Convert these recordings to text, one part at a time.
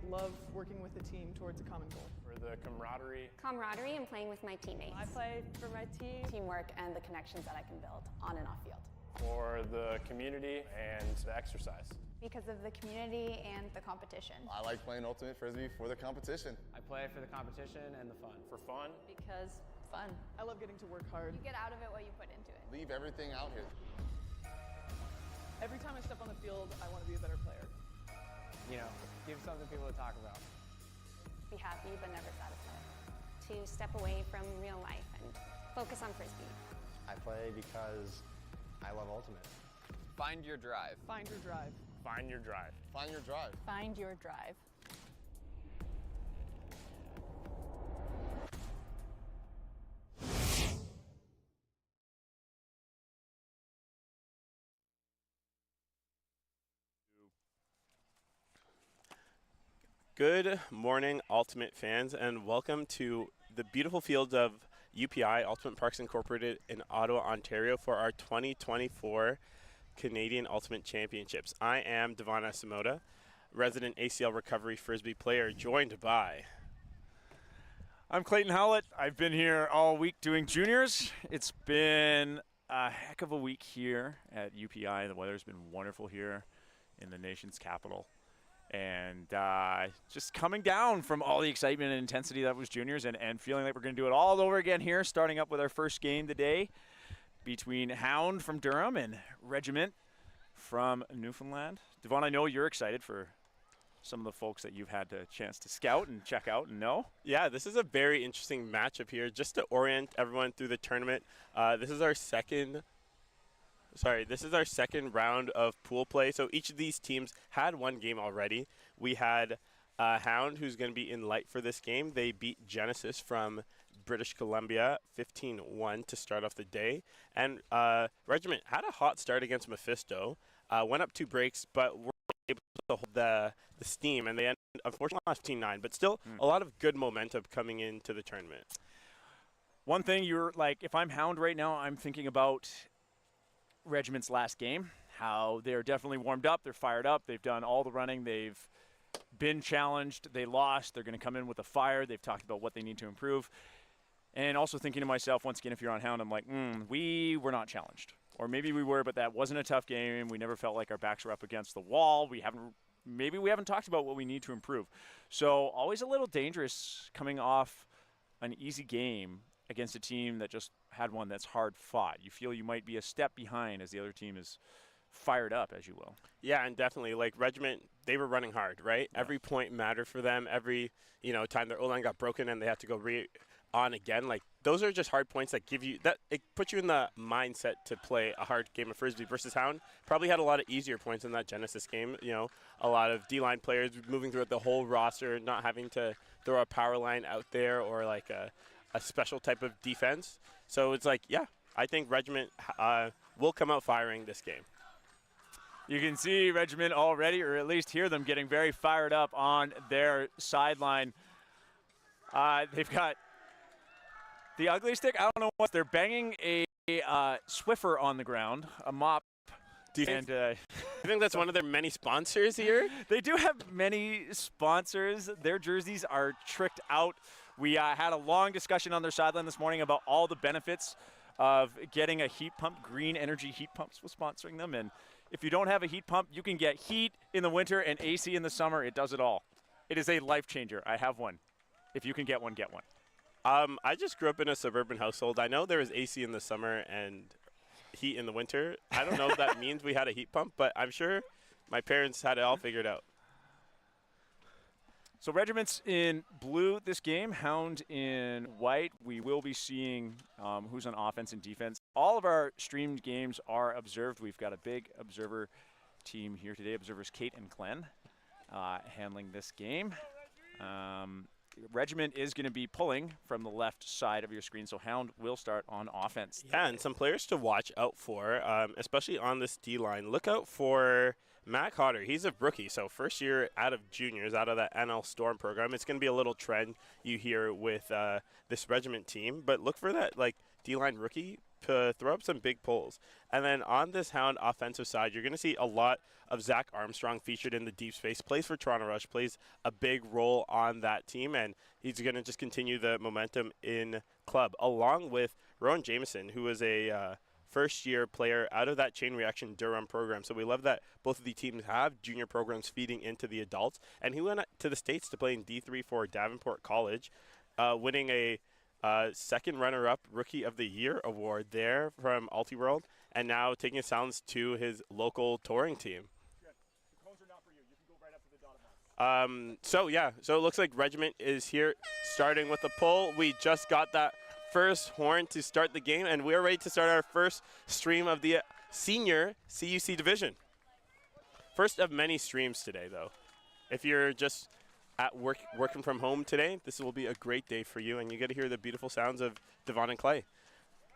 love working with the team towards a common goal. For the camaraderie. Camaraderie and playing with my teammates. I play for my team. Teamwork and the connections that I can build on and off field. For the community and the exercise. Because of the community and the competition. I like playing Ultimate Frisbee for the competition. I play for the competition and the fun. For fun. Because fun. I love getting to work hard. You get out of it what you put into it. Leave everything out here. Every time I step on the field, I want to be a better player. You know, give something people to talk about. Be happy but never satisfied. To step away from real life and focus on Frisbee. I play because I love Ultimate. Find your drive. Find your drive. Find your drive. Find your drive. Find your drive. Good morning, Ultimate fans, and welcome to the beautiful fields of UPI, Ultimate Parks Incorporated in Ottawa, Ontario, for our 2024 Canadian Ultimate Championships. I am Devana Simota, resident ACL recovery Frisbee player, joined by... I'm Clayton Howlett. I've been here all week doing juniors. It's been a heck of a week here at UPI. The weather's been wonderful here in the nation's capital. And just coming down from all the excitement and intensity that was juniors and feeling like we're going to do it all over again here, starting up with our first game today between Hound from Durham and Regiment from Newfoundland. Devon, I know you're excited for some of the folks that you've had the chance to scout and check out and know. Yeah, this is a very interesting matchup here. Just to orient everyone through the tournament, this is our second round of pool play. So each of these teams had one game already. We had Hound, who's going to be in light for this game. They beat Genesis from British Columbia 15-1 to start off the day. And Regiment had a hot start against Mephisto, went up 2 breaks, but were able to hold the steam, and they ended, unfortunately, lost 15-9, but still a lot of good momentum coming into the tournament. One thing you're like, if I'm Hound right now, I'm thinking about Regiment's last game, how they're definitely warmed up, they're fired up, they've done all the running, they've been challenged, they lost, they're going to come in with a fire, they've talked about what they need to improve. And also thinking to myself, once again, if you're on Hound, I'm like, we were not challenged. Or maybe we were, but that wasn't a tough game. We never felt like our backs were up against the wall. Maybe we haven't talked about what we need to improve. So always a little dangerous coming off an easy game against a team that just had one that's hard fought. You feel you might be a step behind as the other team is fired up, as you will. Yeah, and definitely, like Regiment, they were running hard, right? Yeah. Every point mattered for them. Every time their O-line got broken and they had to go on again, like those are just hard points that give you that, it puts you in the mindset to play a hard game of Frisbee. Versus Hound probably had a lot of easier points in that Genesis game. A lot of D-line players moving through the whole roster, not having to throw a power line out there or like a special type of defense. So it's like, yeah, I think Regiment will come out firing this game. You can see Regiment already, or at least hear them getting very fired up on their sideline. They've got the ugly stick. I don't know what they're banging a Swiffer on the ground, a mop. Do you think that's one of their many sponsors here? They do have many sponsors. Their jerseys are tricked out. We had a long discussion on their sideline this morning about all the benefits of getting a heat pump. Green Energy Heat Pumps was sponsoring them. And if you don't have a heat pump, you can get heat in the winter and AC in the summer. It does it all. It is a life changer. I have one. If you can get one, get one. I just grew up in a suburban household. I know there was AC in the summer and heat in the winter. I don't know if that means we had a heat pump, but I'm sure my parents had it all figured out. So Regiment's in blue this game, Hound in white. We will be seeing who's on offense and defense. All of our streamed games are observed. We've got a big observer team here today. Observers Kate and Glenn handling this game. Regiment is going to be pulling from the left side of your screen, so Hound will start on offense. Yeah, and some players to watch out for, especially on this D-line. Look out for Mac Hodder, he's a rookie, so first year out of juniors, out of that NL Storm program. It's going to be a little trend you hear with this Regiment team, but look for that like D-line rookie to throw up some big pulls. And then on this Hound offensive side, you're going to see a lot of Zach Armstrong featured in the deep space, plays for Toronto Rush, plays a big role on that team, and he's going to just continue the momentum in club, along with Rowan Jameson, who is a first-year player out of that Chain Reaction Durham program. So we love that both of the teams have junior programs feeding into the adults. And he went to the States to play in D3 for Davenport College, winning a second runner-up Rookie of the Year award there from Altiworld, and now taking his talents to his local touring team. So it looks like Regiment is here starting with the pull. We just got that first horn to start the game, and we're ready to start our first stream of the senior CUC division. First of many streams today, though. If you're just at working from home today, this will be a great day for you, and you get to hear the beautiful sounds of Devon and Clay.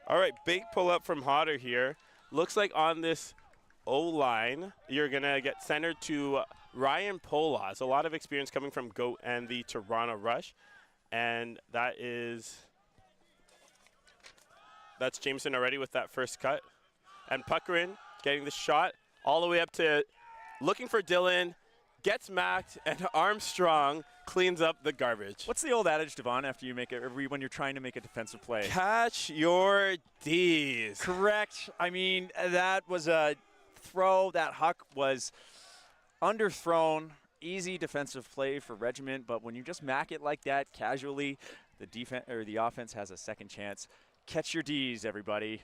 All right, big pull up from Hodder here. Looks like on this O-line, you're going to get centered to Ryan Polas. A lot of experience coming from GOAT and the Toronto Rush, and that's Jameson already with that first cut. And Puckrin getting the shot all the way up to looking for Dylan, gets macked, and Armstrong cleans up the garbage. What's the old adage, Devon, after you make it, when you're trying to make a defensive play? Catch your D's. Correct. I mean, that was a throw. That huck was underthrown. Easy defensive play for Regiment, but when you just mack it like that casually, the offense has a second chance. Catch your D's, everybody.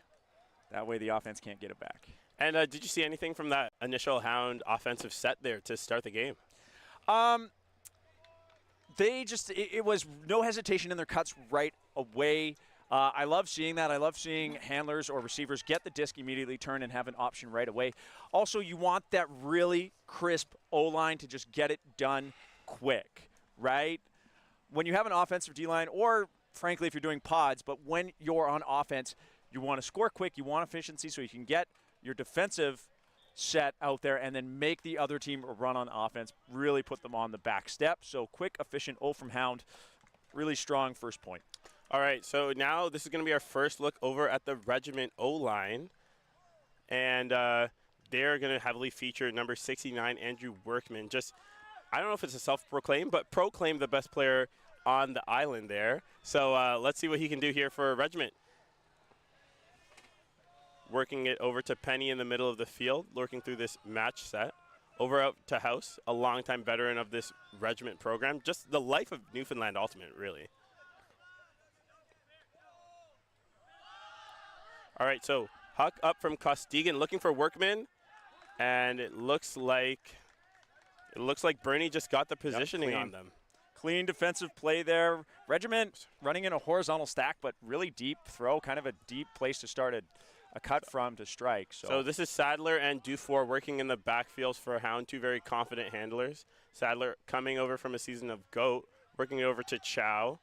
That way the offense can't get it back. And did you see anything from that initial Hound offensive set there to start the game? It was no hesitation in their cuts right away. I love seeing that. I love seeing handlers or receivers get the disc immediately, turn, and have an option right away. Also, you want that really crisp O-line to just get it done quick, right? When you have an offensive D-line, or frankly, if you're doing pods, but when you're on offense, you want to score quick, you want efficiency so you can get your defensive set out there and then make the other team run on offense, really put them on the back step. So quick, efficient O from Hound, really strong first point. All right, so now this is going to be our first look over at the Regiment O-line. And they're going to heavily feature number 69, Andrew Workman. I don't know if it's a self-proclaimed, but proclaimed the best player on the island there. So let's see what he can do here for Regiment. Working it over to Penny in the middle of the field, lurking through this match set. Over out to House, a longtime veteran of this Regiment program. Just the life of Newfoundland Ultimate, really. All right, so huck up from Costigan, looking for Workman, and it looks like Bernie just got the positioning on them. Clean defensive play there. Regiment running in a horizontal stack, but really deep throw, kind of a deep place to start a cut from to strike. So this is Sadler and Dufour working in the backfields for Hound, two very confident handlers. Sadler coming over from a season of GOAT, working it over to Chow,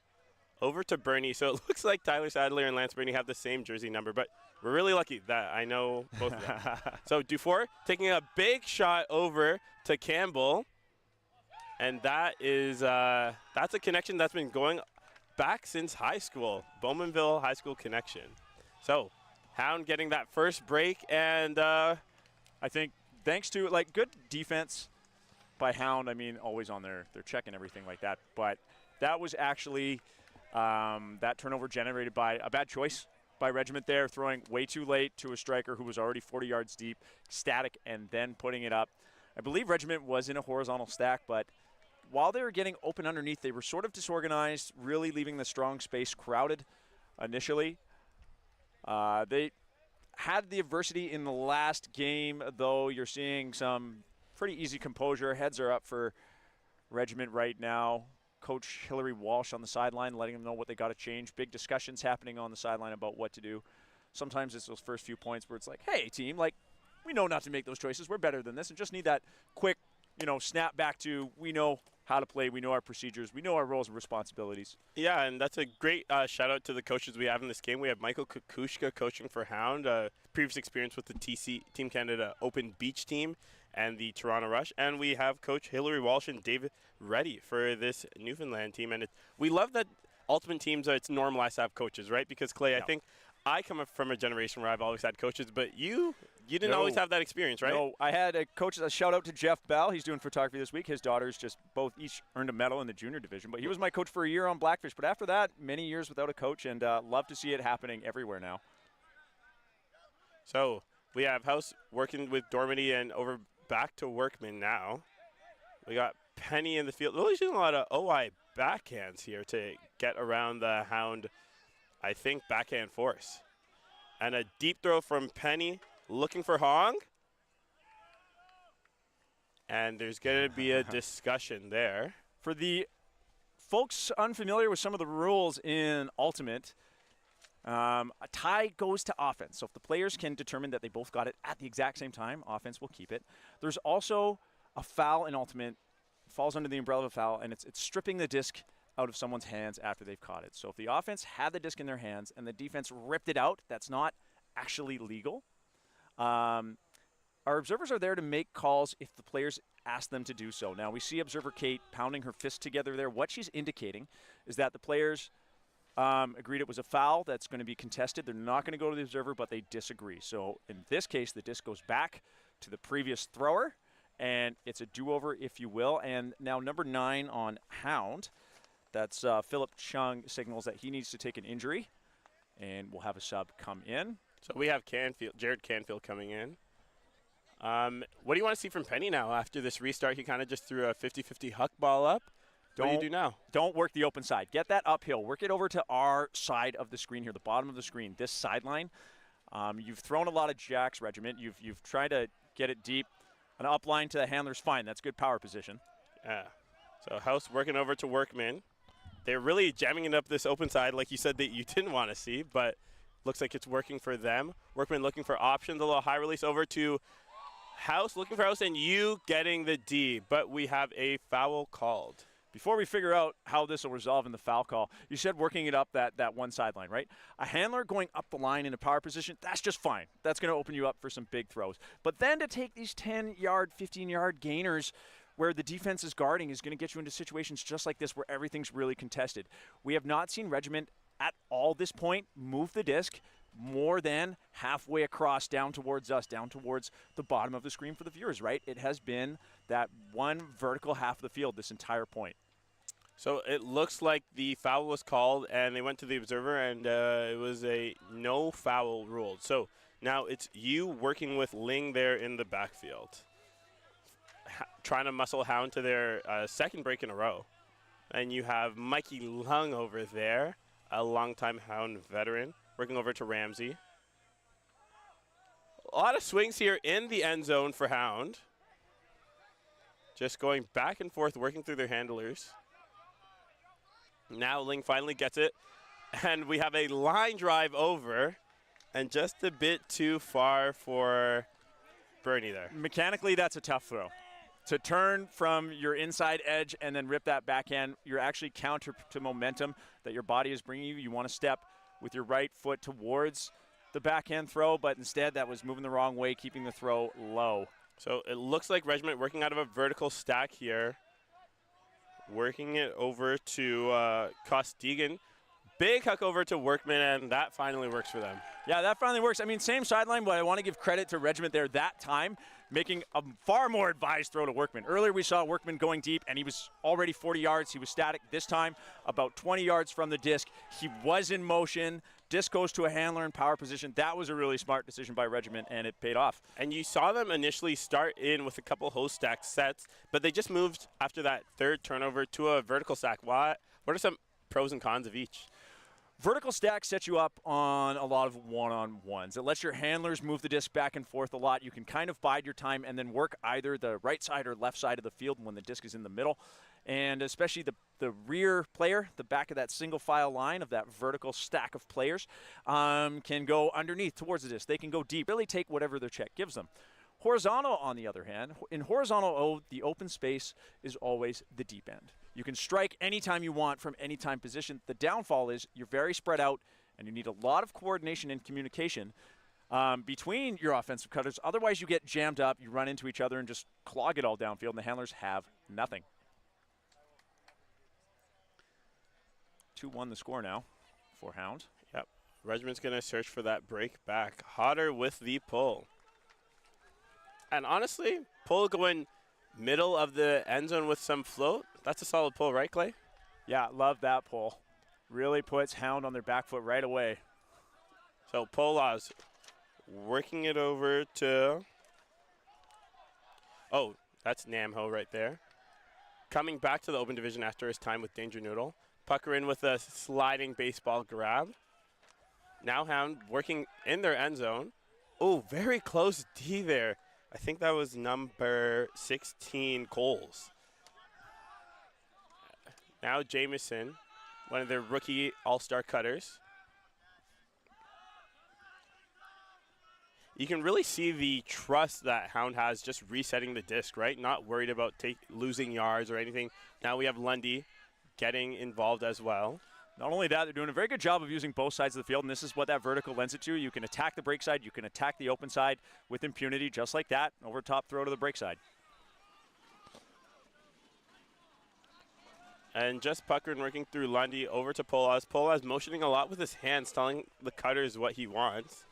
over to Bernie. So it looks like Tyler Sadler and Lance Bernie have the same jersey number, but we're really lucky that I know both of them. So Dufour taking a big shot over to Campbell. And that is that's a connection that's been going back since high school, Bowmanville High School connection. So Hound getting that first break, and I think thanks to good defense by Hound. I mean, always on their check and everything like that. But that was actually that turnover generated by a bad choice by Regiment there, throwing way too late to a striker who was already 40 yards deep, static, and then putting it up. I believe Regiment was in a horizontal stack, but while they were getting open underneath, they were sort of disorganized, really leaving the strong space crowded initially. They had the adversity in the last game, though. You're seeing some pretty easy composure. Heads are up for Regiment right now. Coach Hillary Walsh on the sideline letting them know what they got to change. Big discussions happening on the sideline about what to do. Sometimes it's those first few points where it's like, hey, team, we know not to make those choices. We're better than this, and just need that quick, snap back to we know how to play, we know our procedures, we know our roles and responsibilities. Yeah, and that's a great shout out to the coaches we have in this game. We have Michael Kukushka coaching for Hound, previous experience with the Team Canada Open Beach team, and the Toronto Rush. And we have Coach Hillary Walsh and David Reddy for this Newfoundland team. And we love that ultimate teams, it's normalized to have coaches, right? Because, Clay, I think I come up from a generation where I've always had coaches, but you didn't always have that experience, right? No, I had a coach, a shout out to Jeff Bell. He's doing photography this week. His daughters each earned a medal in the junior division, but he was my coach for a year on Blackfish. But after that, many years without a coach, and love to see it happening everywhere now. So we have House working with Dormady and over back to Workman now. We got Penny in the field. Lily's doing a lot of OI backhands here to get around the Hound, I think, backhand force. And a deep throw from Penny, looking for Hong. And there's going to be a discussion there. For the folks unfamiliar with some of the rules in Ultimate, a tie goes to offense. So if the players can determine that they both got it at the exact same time, offense will keep it. There's also a foul in Ultimate, falls under the umbrella of a foul, and it's stripping the disc out of someone's hands after they've caught it. So if the offense had the disc in their hands and the defense ripped it out, that's not actually legal. Our observers are there to make calls if the players ask them to do so. Now, we see observer Kate pounding her fists together there. What she's indicating is that the players agreed it was a foul that's going to be contested. They're not going to go to the observer, but they disagree. So in this case, the disc goes back to the previous thrower, and it's a do-over, if you will. And now number 9 on Hound, that's Philip Chung, signals that he needs to take an injury, and we'll have a sub come in. So we have Jared Canfield coming in. What do you want to see from Penny now after this restart? He kind of just threw a 50-50 huck ball up. What do you do now? Don't work the open side. Get that uphill. Work it over to our side of the screen here, the bottom of the screen, this sideline. You've thrown a lot of jacks, Regiment. You've tried to get it deep. An up line to the handler's fine. That's good power position. Yeah. So House working over to Workman. They're really jamming it up this open side like you said that you didn't want to see, but looks like it's working for them. Workman looking for options. A little high release over to House, looking for House, and you getting the D, but we have a foul called. Before we figure out how this will resolve in the foul call, you said working it up that one sideline, right? A handler going up the line in a power position, that's just fine. That's going to open you up for some big throws. But then to take these 10-yard, 15-yard gainers where the defense is guarding is going to get you into situations just like this where everything's really contested. We have not seen Regiment at all this point move the disc more than halfway across down towards us, down towards the bottom of the screen for the viewers, right? It has been that one vertical half of the field this entire point. So it looks like the foul was called, and they went to the observer, and it was a no foul ruled. So now it's you working with Ling there in the backfield, trying to muscle Hound to their second break in a row. And you have Mikey Lung over there, a longtime Hound veteran, working over to Ramsey. A lot of swings here in the end zone for Hound. Just going back and forth, working through their handlers. Now Ling finally gets it, and we have a line drive over, and just a bit too far for Bernie there. Mechanically, that's a tough throw. To turn from your inside edge and then rip that backhand, you're actually counter to momentum that your body is bringing you. You want to step with your right foot towards the backhand throw, but instead that was moving the wrong way, keeping the throw low. So it looks like Regiment working out of a vertical stack here. Working it over to Costigan. Big huck over to Workman, and that finally works for them. Yeah, that finally works. I mean, same sideline, but I want to give credit to Regiment there that time, making a far more advised throw to Workman. Earlier we saw Workman going deep, and he was already 40 yards. He was static. This time, about 20 yards from the disc. He was in motion. Disc goes to a handler in power position. That was a really smart decision by Regiment, and it paid off. And you saw them initially start in with a couple host stack sets, but they just moved after that third turnover to a vertical stack. What are some pros and cons of each? Vertical stack sets you up on a lot of one-on-ones. It lets your handlers move the disc back and forth a lot. You can kind of bide your time and then work either the right side or left side of the field when the disc is in the middle. And especially the rear player, the back of that single file line of that vertical stack of players, can go underneath towards the disc. They can go deep, really take whatever their check gives them. Horizontal, on the other hand, in horizontal O, the open space is always the deep end. You can strike anytime you want from any time position. The downfall is you're very spread out and you need a lot of coordination and communication between your offensive cutters. Otherwise, you get jammed up, you run into each other and just clog it all downfield, and the handlers have nothing. 2-1 the score now for Hound. Yep. Regiment's going to search for that break back. Hodder with the pull. And honestly, pull going middle of the end zone with some float. That's a solid pull, right, Clay? Yeah, love that pull. Really puts Hound on their back foot right away. So Pola's working it over to, oh, that's Namho right there. Coming back to the open division after his time with Danger Noodle. Pucker in with a sliding baseball grab. Now Hound working in their end zone. Oh, very close D there. I think that was number 16, Coles. Now Jameson, one of their rookie all-star cutters. You can really see the trust that Hound has just resetting the disc, right? Not worried about losing yards or anything. Now we have Lundy getting involved as well. Not only that, they're doing a very good job of using both sides of the field, and this is what that vertical lends it to. You can attack the break side, you can attack the open side with impunity, just like that. Over top throw to the break side. And just puckering, working through Lundy over to Polas. Polas motioning a lot with his hands, telling the cutters what he wants.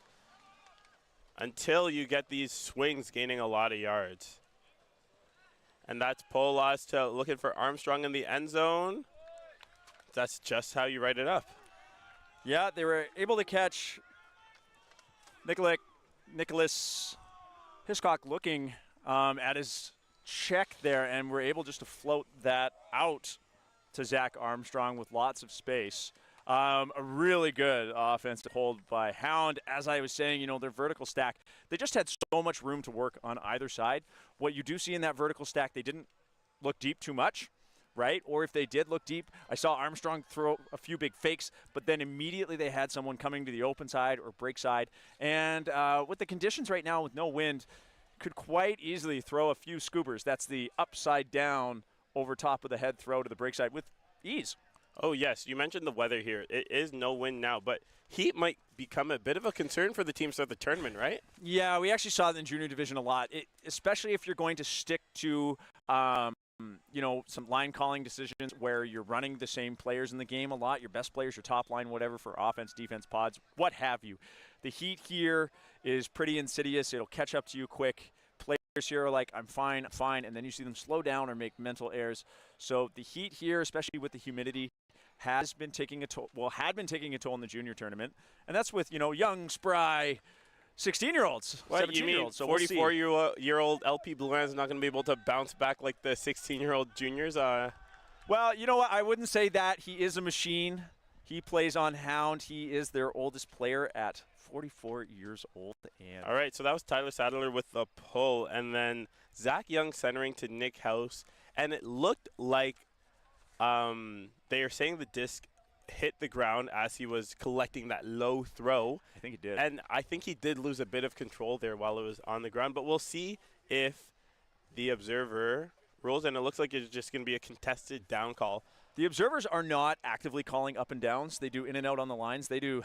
Until you get these swings gaining a lot of yards. And that's Polas to looking for Armstrong in the end zone. That's just how you write it up. Yeah, they were able to catch Nicholas Hiscock looking at his check there, and were able just to float that out to Zach Armstrong with lots of space. A really good offensive hold by Hound. As I was saying, you know, their vertical stack, they just had so much room to work on either side. What you do see in that vertical stack, they didn't look deep too much, right? Or if they did look deep, I saw Armstrong throw a few big fakes, but then immediately they had someone coming to the open side or break side. And with the conditions right now with no wind, could quite easily throw a few scoopers. That's the upside down over top of the head throw to the break side with ease. Oh, yes. You mentioned the weather here. It is no wind now, but heat might become a bit of a concern for the teams of the tournament, right? Yeah, we actually saw it in the junior division a lot, especially if you're going to stick to, you know, some line calling decisions where you're running the same players in the game a lot, your best players, your top line, whatever, for offense, defense, pods, what have you. The heat here is pretty insidious. It'll catch up to you quick. Players here are like, I'm fine, and then you see them slow down or make mental errors. So the heat here, especially with the humidity, has been taking a toll, had been taking a toll in the junior tournament. And that's with, you know, young, spry 16-year-olds, 17-year-olds. So 44-year-old LP Blouin is not going to be able to bounce back like the 16-year-old juniors? Well, you know what? I wouldn't say that. He is a machine. He plays on Hound. He is their oldest player at 44 years old. And all right, so that was Tyler Sadler with the pull. And then Zach Young centering to Nick House. And it looked like they are saying the disc hit the ground as he was collecting that low throw. I think he did. And I think he did lose a bit of control there while it was on the ground. But we'll see if the observer rules, and it looks like it's just going to be a contested down call. The observers are not actively calling up and downs. They do in and out on the lines. They do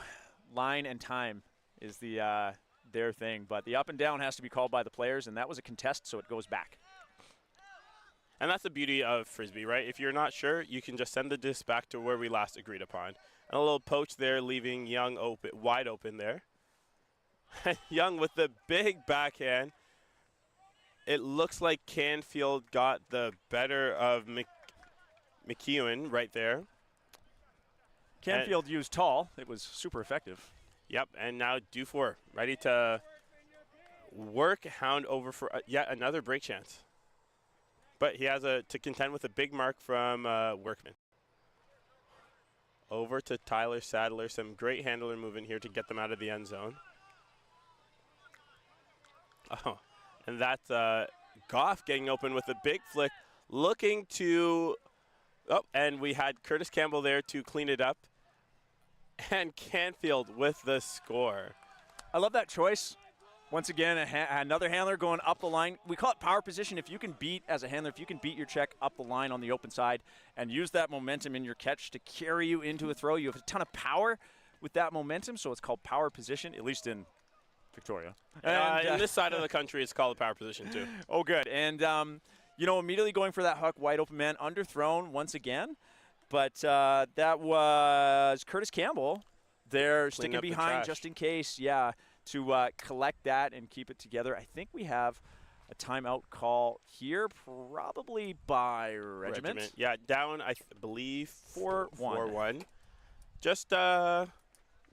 line and time is the their thing. But the up and down has to be called by the players, and that was a contest, so it goes back. And that's the beauty of Frisbee, right? If you're not sure, you can just send the disc back to where we last agreed upon. And a little poach there, leaving Young wide open there. Young with the big backhand. It looks like Canfield got the better of McEwen right there. Canfield used tall. It was super effective. Yep, and now Dufour ready to work Hound over for yet another break chance. But he has to contend with a big mark from Workman. Over to Tyler Sadler. Some great handler movement here to get them out of the end zone. Oh, and that's Goff getting open with a big flick. Looking to, oh, and we had Curtis Campbell there to clean it up. And Canfield with the score. I love that choice. Once again, another handler going up the line. We call it power position. If you can beat, as a handler, if you can beat your check up the line on the open side and use that momentum in your catch to carry you into a throw, you have a ton of power with that momentum, so it's called power position, at least in Victoria. In this side of the country, it's called a power position too. Oh, good. And, immediately going for that Huck, wide open man, underthrown once again. But that was Curtis Campbell there sticking up the behind trash. just in case, to collect that and keep it together. I think we have a timeout call here, probably by Regiment. Yeah, down, I believe, 4-1. 4-1. Just, what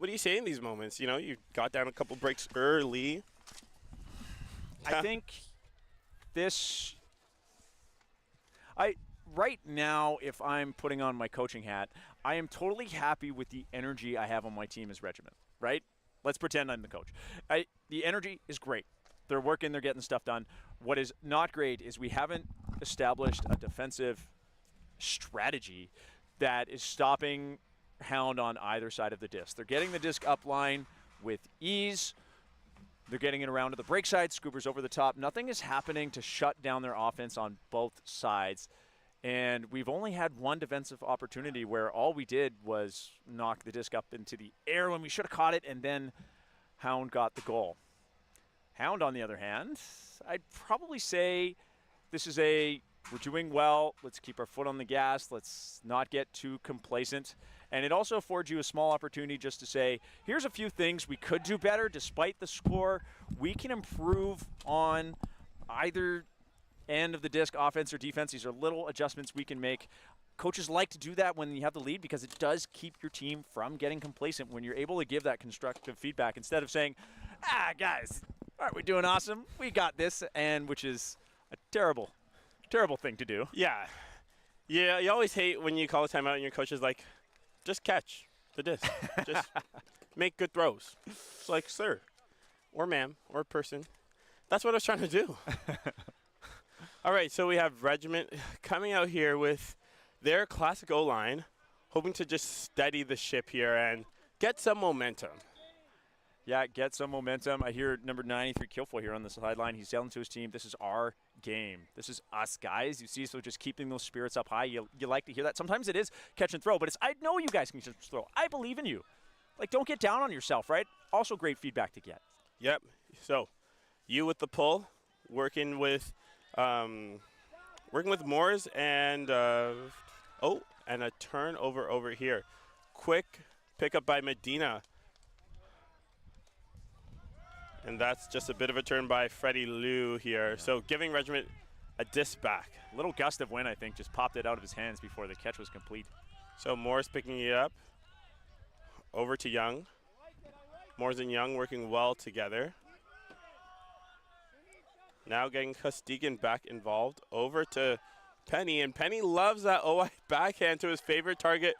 do you say in these moments? You got down a couple breaks early. I think right now, if I'm putting on my coaching hat, I am totally happy with the energy I have on my team as Regiment, right? Let's pretend I'm the coach. The energy is great. They're working, they're getting stuff done. What is not great is we haven't established a defensive strategy that is stopping Hound on either side of the disc. They're getting the disc up line with ease. They're getting it around to the break side, scoopers over the top. Nothing is happening to shut down their offense on both sides. And we've only had one defensive opportunity where all we did was knock the disc up into the air when we should have caught it, and then Hound got the goal. Hound, on the other hand, I'd probably say this is we're doing well. Let's keep our foot on the gas. Let's not get too complacent. And it also affords you a small opportunity just to say, here's a few things we could do better despite the score. We can improve on either end of the disc, offense or defense. These are little adjustments we can make. Coaches like to do that when you have the lead because it does keep your team from getting complacent when you're able to give that constructive feedback instead of saying, guys, aren't we doing awesome? We got this, and which is a terrible, terrible thing to do. Yeah, you always hate when you call a timeout and your coach is like, just catch the disc. Just make good throws. It's like, sir, or ma'am, or person. That's what I was trying to do. All right, so we have Regiment coming out here with their classic O-line, hoping to just steady the ship here and get some momentum. Yeah, get some momentum. I hear number 93, Kilfoy, here on the sideline. He's yelling to his team, this is our game. This is us, guys. You see, so just keeping those spirits up high. You like to hear that. Sometimes it is catch and throw, but I know you guys can catch and throw. I believe in you. Like, don't get down on yourself, right? Also great feedback to get. Yep. So, you with the pull, working with Moores and and a turnover over here. Quick pickup by Medina. And that's just a bit of a turn by Freddie Liu here. So giving Regiment a disc back. A little gust of wind, I think, just popped it out of his hands before the catch was complete. So Morris picking it up. Over to Young. Morris and Young working well together. Now getting Costigan back involved. Over to Penny, and Penny loves that OI backhand to his favorite target,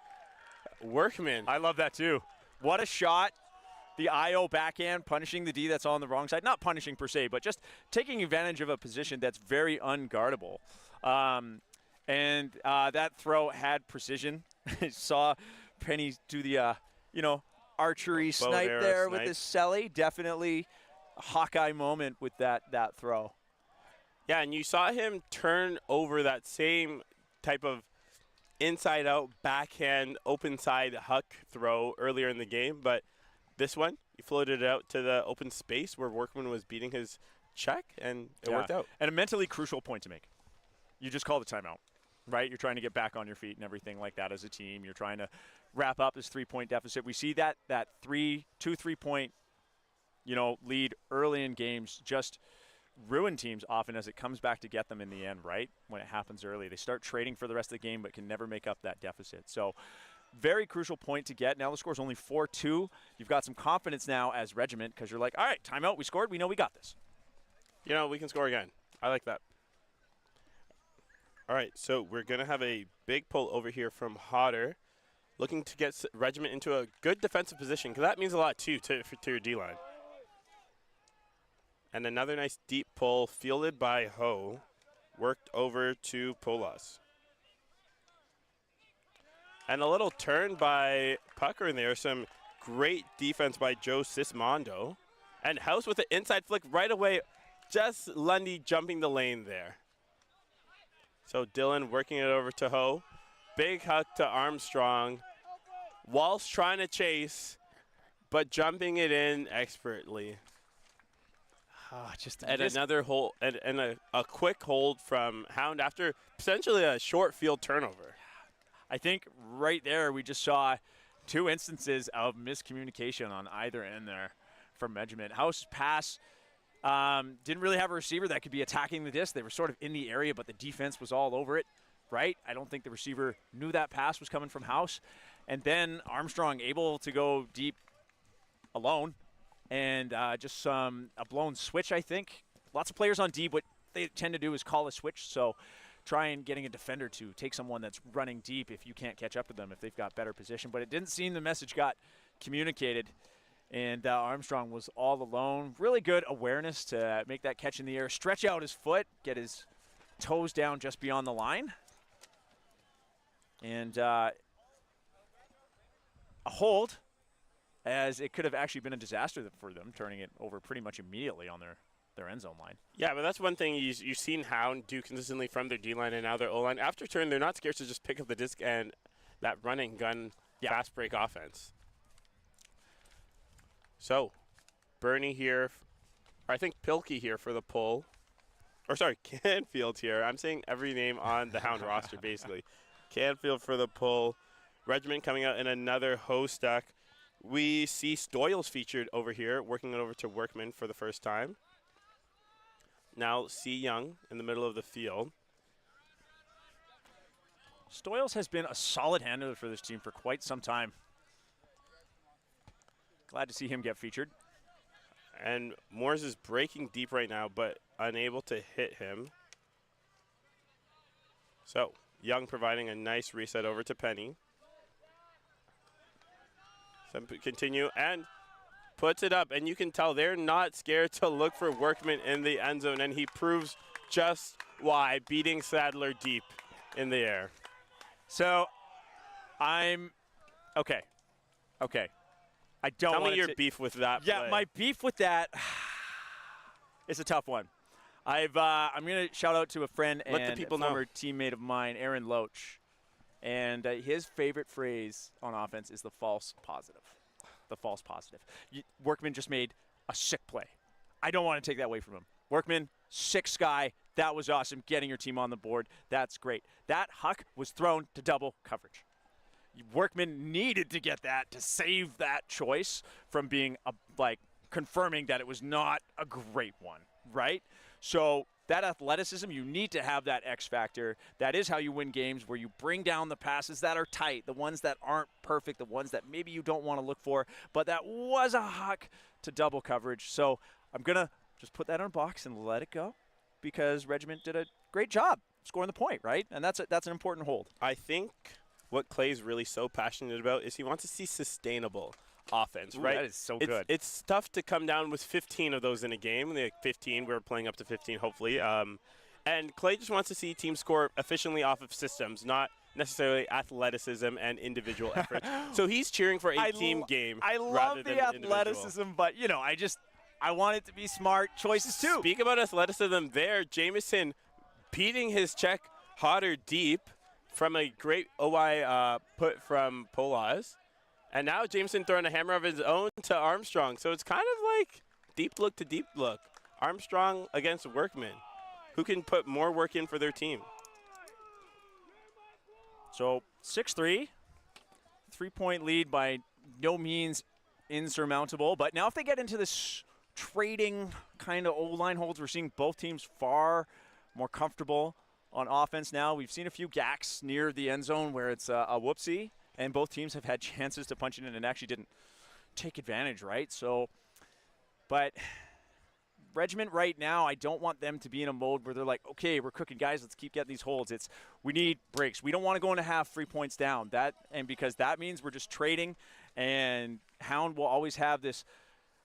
Workman. I love that too. What a shot. The IO backhand, punishing the D that's on the wrong side. Not punishing per se, but just taking advantage of a position that's very unguardable. And that throw had precision. Saw Penny do the, archery snipe there with the celly. Definitely a Hawkeye moment with that throw. Yeah, and you saw him turn over that same type of inside-out backhand open side huck throw earlier in the game, but this one, he floated it out to the open space where Workman was beating his check, and it worked out. And a mentally crucial point to make. You just call the timeout, right? You're trying to get back on your feet and everything like that as a team. You're trying to wrap up this 3-point deficit. We see that 2-3-point, lead early in games just ruin teams often as it comes back to get them in the end, right? When it happens early. They start trading for the rest of the game but can never make up that deficit. So very crucial point to get. Now the score's only 4-2. You've got some confidence now as Regiment because you're like, all right, timeout, we scored. We know we got this. We can score again. I like that. All right, so we're going to have a big pull over here from Hodder, looking to get Regiment into a good defensive position because that means a lot, too, to your D-line. And another nice deep pull fielded by Ho, worked over to Polas. And a little turn by Pucker in there. Some great defense by Joe Sismondo. And House with an inside flick right away. Just Lundy jumping the lane there. So Dylan working it over to Ho. Big hug to Armstrong. Walsh trying to chase, but jumping it in expertly. Just And another hold, and a quick hold from Hound after potentially a short field turnover. I think right there we just saw 2 instances of miscommunication on either end there from Regiment. House's pass didn't really have a receiver that could be attacking the disc. They were sort of in the area, but the defense was all over it, right? I don't think the receiver knew that pass was coming from House. And then Armstrong able to go deep alone, and just a blown switch, I think. Lots of players on deep, what they tend to do is call a switch, so try and getting a defender to take someone that's running deep if you can't catch up to them, if they've got better position. But it didn't seem the message got communicated, and Armstrong was all alone. Really good awareness to make that catch in the air, stretch out his foot, get his toes down just beyond the line. And a hold, as it could have actually been a disaster for them, turning it over pretty much immediately on their end zone line. Yeah, but that's one thing you've seen Hound do consistently from their D-line and now their O-line. After turn, they're not scared to just pick up the disc and that running gun fast break offense. So, Bernie here, or I think Pilkey here for the pull. Or sorry, Canfield here. I'm saying every name on the Hound roster, basically. Canfield for the pull. Regiment coming out in another hoe stack. We see Stoyles featured over here, working it over to Workman for the first time. Now C. Young in the middle of the field. Stoyles has been a solid handler for this team for quite some time. Glad to see him get featured. And Moores is breaking deep right now, but unable to hit him. So, Young providing a nice reset over to Penny. So continue, and puts it up, and you can tell they're not scared to look for Workman in the end zone, and he proves just why, beating Sadler deep in the air. So, okay. I don't Tell want me your beef with that play. My beef with that is a tough one. I'm going to shout out to a friend and former teammate of mine, Aaron Loach. And his favorite phrase on offense is the false positive. The false positive. Workman just made a sick play. I don't want to take that away from him. Workman, sick guy. That was awesome. Getting your team on the board. That's great. That huck was thrown to double coverage. Workman needed to get that to save that choice from being confirming that it was not a great one, right? So that athleticism, you need to have that X factor. That is how you win games, where you bring down the passes that are tight, the ones that aren't perfect, the ones that maybe you don't want to look for. But that was a huck to double coverage. So I'm going to just put that in a box and let it go, because Regiment did a great job scoring the point, right? And that's an important hold. I think what Clay's really so passionate about is he wants to see sustainable offense, right? That is so good. It's tough to come down with 15 of those in a game. The 15, we're playing up to 15, hopefully. And Clay just wants to see teams score efficiently off of systems, not necessarily athleticism and individual effort. So he's cheering for a team game. I love the athleticism, but I want it to be smart choices too. Speak about athleticism there. Jameson beating his check hotter deep from a great OI put from Polaz. And now Jameson throwing a hammer of his own to Armstrong. So it's kind of like deep look to deep look. Armstrong against Workman. Who can put more work in for their team? So 6-3. 3-point lead by no means insurmountable. But now if they get into this trading kind of O-line holds, we're seeing both teams far more comfortable on offense now. We've seen a few gacks near the end zone where it's a whoopsie. And both teams have had chances to punch it in and actually didn't take advantage, right? So, but Regiment right now, I don't want them to be in a mode where they're like, okay, we're cooking, guys, let's keep getting these holds. We need breaks. We don't want to go into half 3 points down. Because that means we're just trading, and Hound will always have this,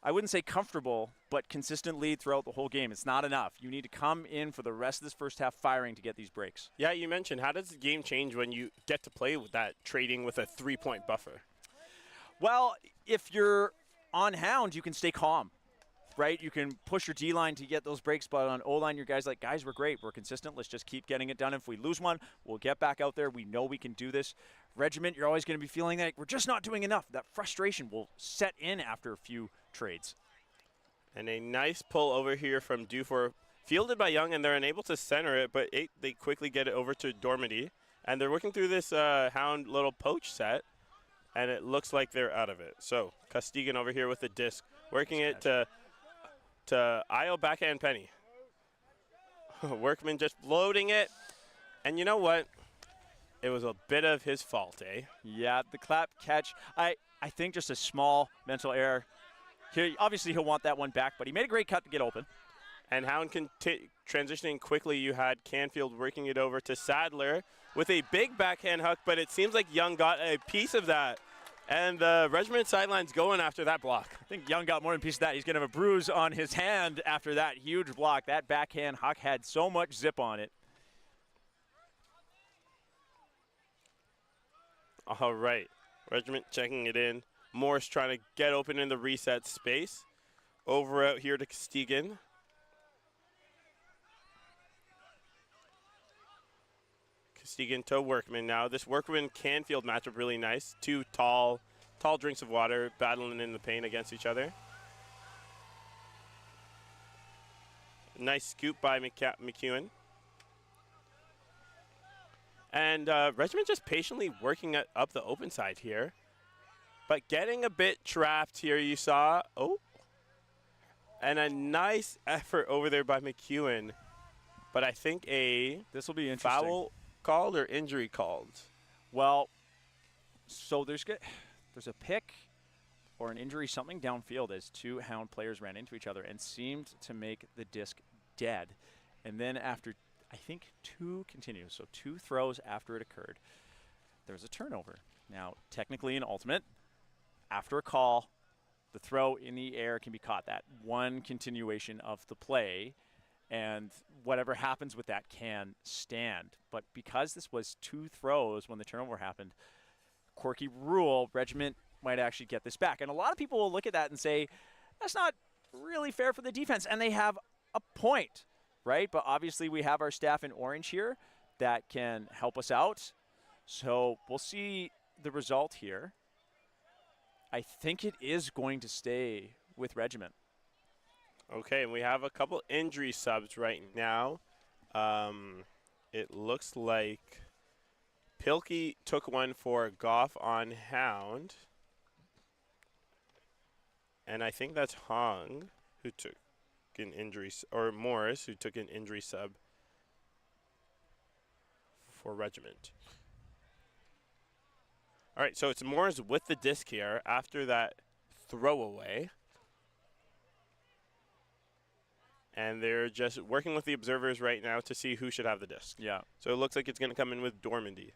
I wouldn't say comfortable, but consistent lead throughout the whole game. It's not enough. You need to come in for the rest of this first half firing to get these breaks. Yeah, you mentioned, how does the game change when you get to play with that trading with a 3-point buffer? Well, if you're on Hound, you can stay calm, right? You can push your D-line to get those breaks, but on O-line, your guys guys, we're great. We're consistent. Let's just keep getting it done. If we lose one, we'll get back out there. We know we can do this. Regiment, you're always going to be feeling like we're just not doing enough. That frustration will set in after a few trades. And a nice pull over here from Dufour, fielded by Young, and they're unable to center it, but they quickly get it over to Dormady. And they're working through this Hound little poach set, and it looks like they're out of it. So Costigan over here with the disc, working it to Io backhand Penny. Workman just loading it. And you know what? It was a bit of his fault, eh? Yeah, the clap catch. I think just a small mental error. Here, obviously, he'll want that one back, but he made a great cut to get open. And Hound transitioning quickly. You had Canfield working it over to Sadler with a big backhand hook, but it seems like Young got a piece of that. And the Regiment sideline's going after that block. I think Young got more than a piece of that. He's going to have a bruise on his hand after that huge block. That backhand hook had so much zip on it. All right. Regiment checking it in. Morse trying to get open in the reset space. Over out here to Costigan. Costigan to Workman now. This Workman Canfield matchup really nice. Two tall drinks of water battling in the paint against each other. Nice scoop by McEwen. And Regiment just patiently working up the open side here. But getting a bit trapped here, you saw. Oh. And a nice effort over there by McEwen. But I think this will be interesting. Foul called or injury called? Well, so there's a pick or an injury, something downfield as two Hound players ran into each other and seemed to make the disc dead. And then after, I think, two continues, so two throws after it occurred, there was a turnover. Now, technically in Ultimate, after a call, the throw in the air can be caught. That one continuation of the play, and whatever happens with that can stand. But because this was two throws when the turnover happened, quirky rule, Regiment might actually get this back. And a lot of people will look at that and say, that's not really fair for the defense. And they have a point, right? But obviously we have our staff in orange here that can help us out. So we'll see the result here. I think it is going to stay with Regiment. Okay, and we have a couple injury subs right now. It looks like Pilkey took one for Goff on Hound. And I think that's Hong who took an injury, or Morris who took an injury sub for Regiment. All right, so it's Morris with the disc here after that throwaway. And they're just working with the observers right now to see who should have the disc. Yeah. So it looks like it's going to come in with Dormady.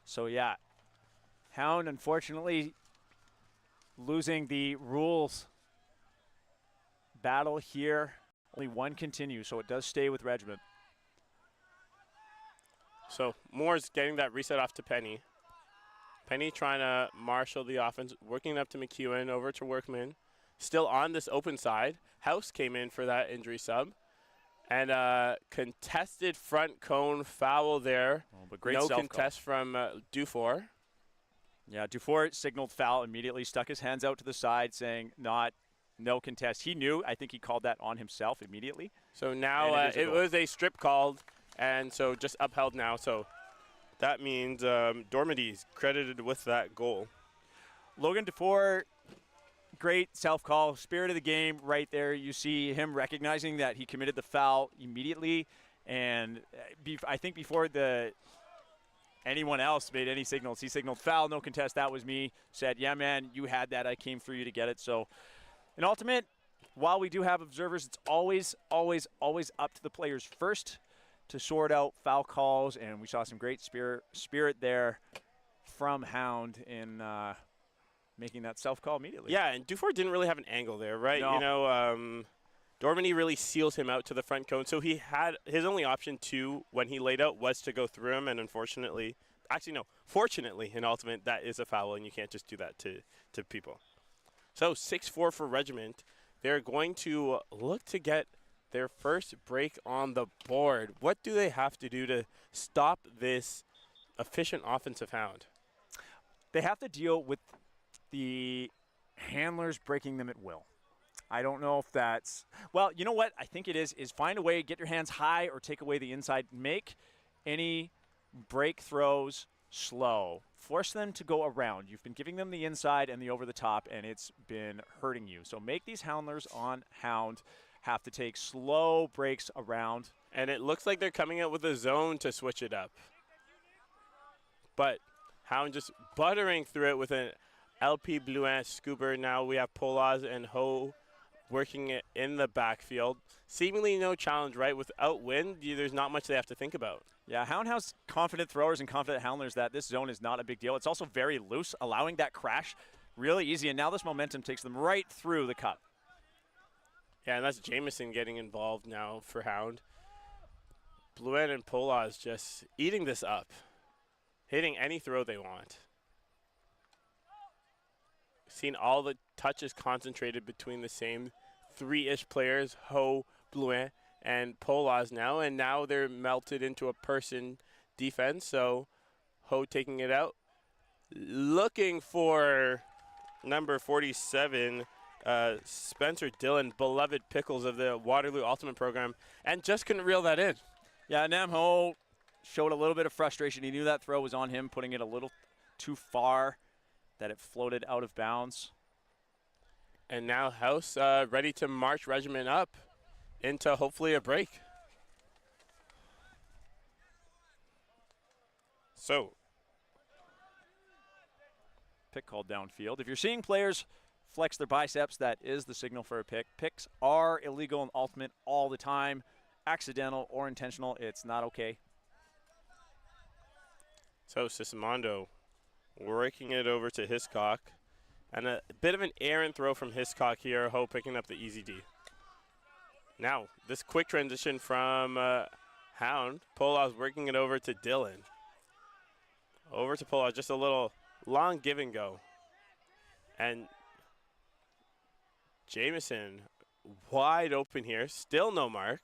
So, yeah, Hound, unfortunately, losing the rules battle here. Only one continues, so it does stay with Regiment. So Moore's getting that reset off to Penny. Penny trying to marshal the offense, working up to McEwen, over to Workman. Still on this open side. House came in for that injury sub. And contested front cone foul there. Oh, but great no self contest call from Dufour. Yeah, Dufour signaled foul immediately, stuck his hands out to the side saying no contest. He knew. I think he called that on himself immediately. So now it was a strip called, and so just upheld now. So that means Dormady's credited with that goal. Logan Dufour, great self-call, spirit of the game right there. You see him recognizing that he committed the foul immediately, and I think before anyone else made any signals, he signaled foul, no contest, that was me, said, yeah, man, you had that, I came for you to get it. So in Ultimate, while we do have observers, it's always, always, always up to the players first to sort out foul calls, and we saw some great spirit there from Hound in making that self-call immediately. Yeah, and Dufour didn't really have an angle there, right? No. You know, Dormady really seals him out to the front cone, so he had his only option when he laid out was to go through him, and unfortunately, actually no, fortunately in Ultimate that is a foul, and you can't just do that to people. So 6-4 for Regiment. They're going to look to get their first break on the board. What do they have to do to stop this efficient offensive Hound? They have to deal with the handlers breaking them at will. I don't know if that's – well, you know what I think it is find a way, get your hands high or take away the inside. Make any break throws slow. Force them to go around. You've been giving them the inside and the over the top, and it's been hurting you. So make these Houndlers on Hound have to take slow breaks around. And it looks like they're coming out with a zone to switch it up. But Hound just buttering through it with an LP Blouin scooper. Now we have Polaz and Ho working it in the backfield. Seemingly no challenge, right? Without wind, there's not much they have to think about. Yeah, Hound has confident throwers and confident Houndlers that this zone is not a big deal. It's also very loose, allowing that crash really easy. And now this momentum takes them right through the cup. Yeah, and that's Jamison getting involved now for Hound. Blouin and Polaz just eating this up, hitting any throw they want. Seen all the touches concentrated between the same three-ish players, Ho, Blouin, and Polaz now, and now they're melted into a person defense. So Ho taking it out, looking for number 47, Spencer Dillon, beloved Pickles of the Waterloo Ultimate program, and just couldn't reel that in. Yeah, Nam Ho showed a little bit of frustration. He knew that throw was on him, putting it a little too far, that it floated out of bounds. And now House ready to march Regiment up into hopefully a break. So, pick called downfield. If you're seeing players flex their biceps, that is the signal for a pick. Picks are illegal in Ultimate all the time. Accidental or intentional, it's not okay. So Sismondo working it over to Hiscock. And a bit of an errant throw from Hiscock here. Ho picking up the easy D. Now, this quick transition from Hound. Polaz working it over to Dillon. Over to Polaz, just a little long give and go. And Jamison wide open here. Still no mark.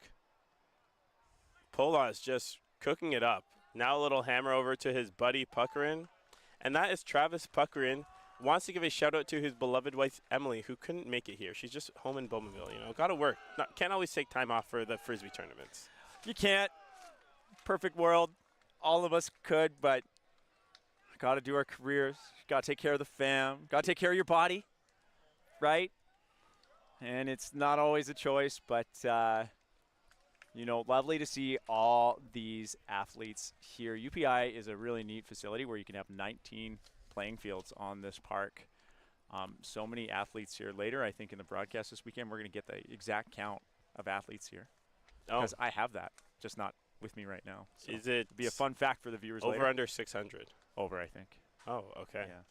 Polaz just cooking it up. Now a little hammer over to his buddy Puckerin. And that is Travis Puckerin. Wants to give a shout out to his beloved wife Emily, who couldn't make it here. She's just home in Bowmanville, you know. Got to work. Can't always take time off for the Frisbee tournaments. You can't. Perfect world. All of us could, but got to do our careers. Got to take care of the fam. Got to take care of your body, right? And it's not always a choice, but you know, lovely to see all these athletes here. UPI is a really neat facility where you can have 19 playing fields on this park. So many athletes here. Later, I think in the broadcast this weekend, we're going to get the exact count of athletes here. Because I have that, just not with me right now. So is it be a fun fact for the viewers over later. Under 600? Over, I think. Oh, okay. Yeah.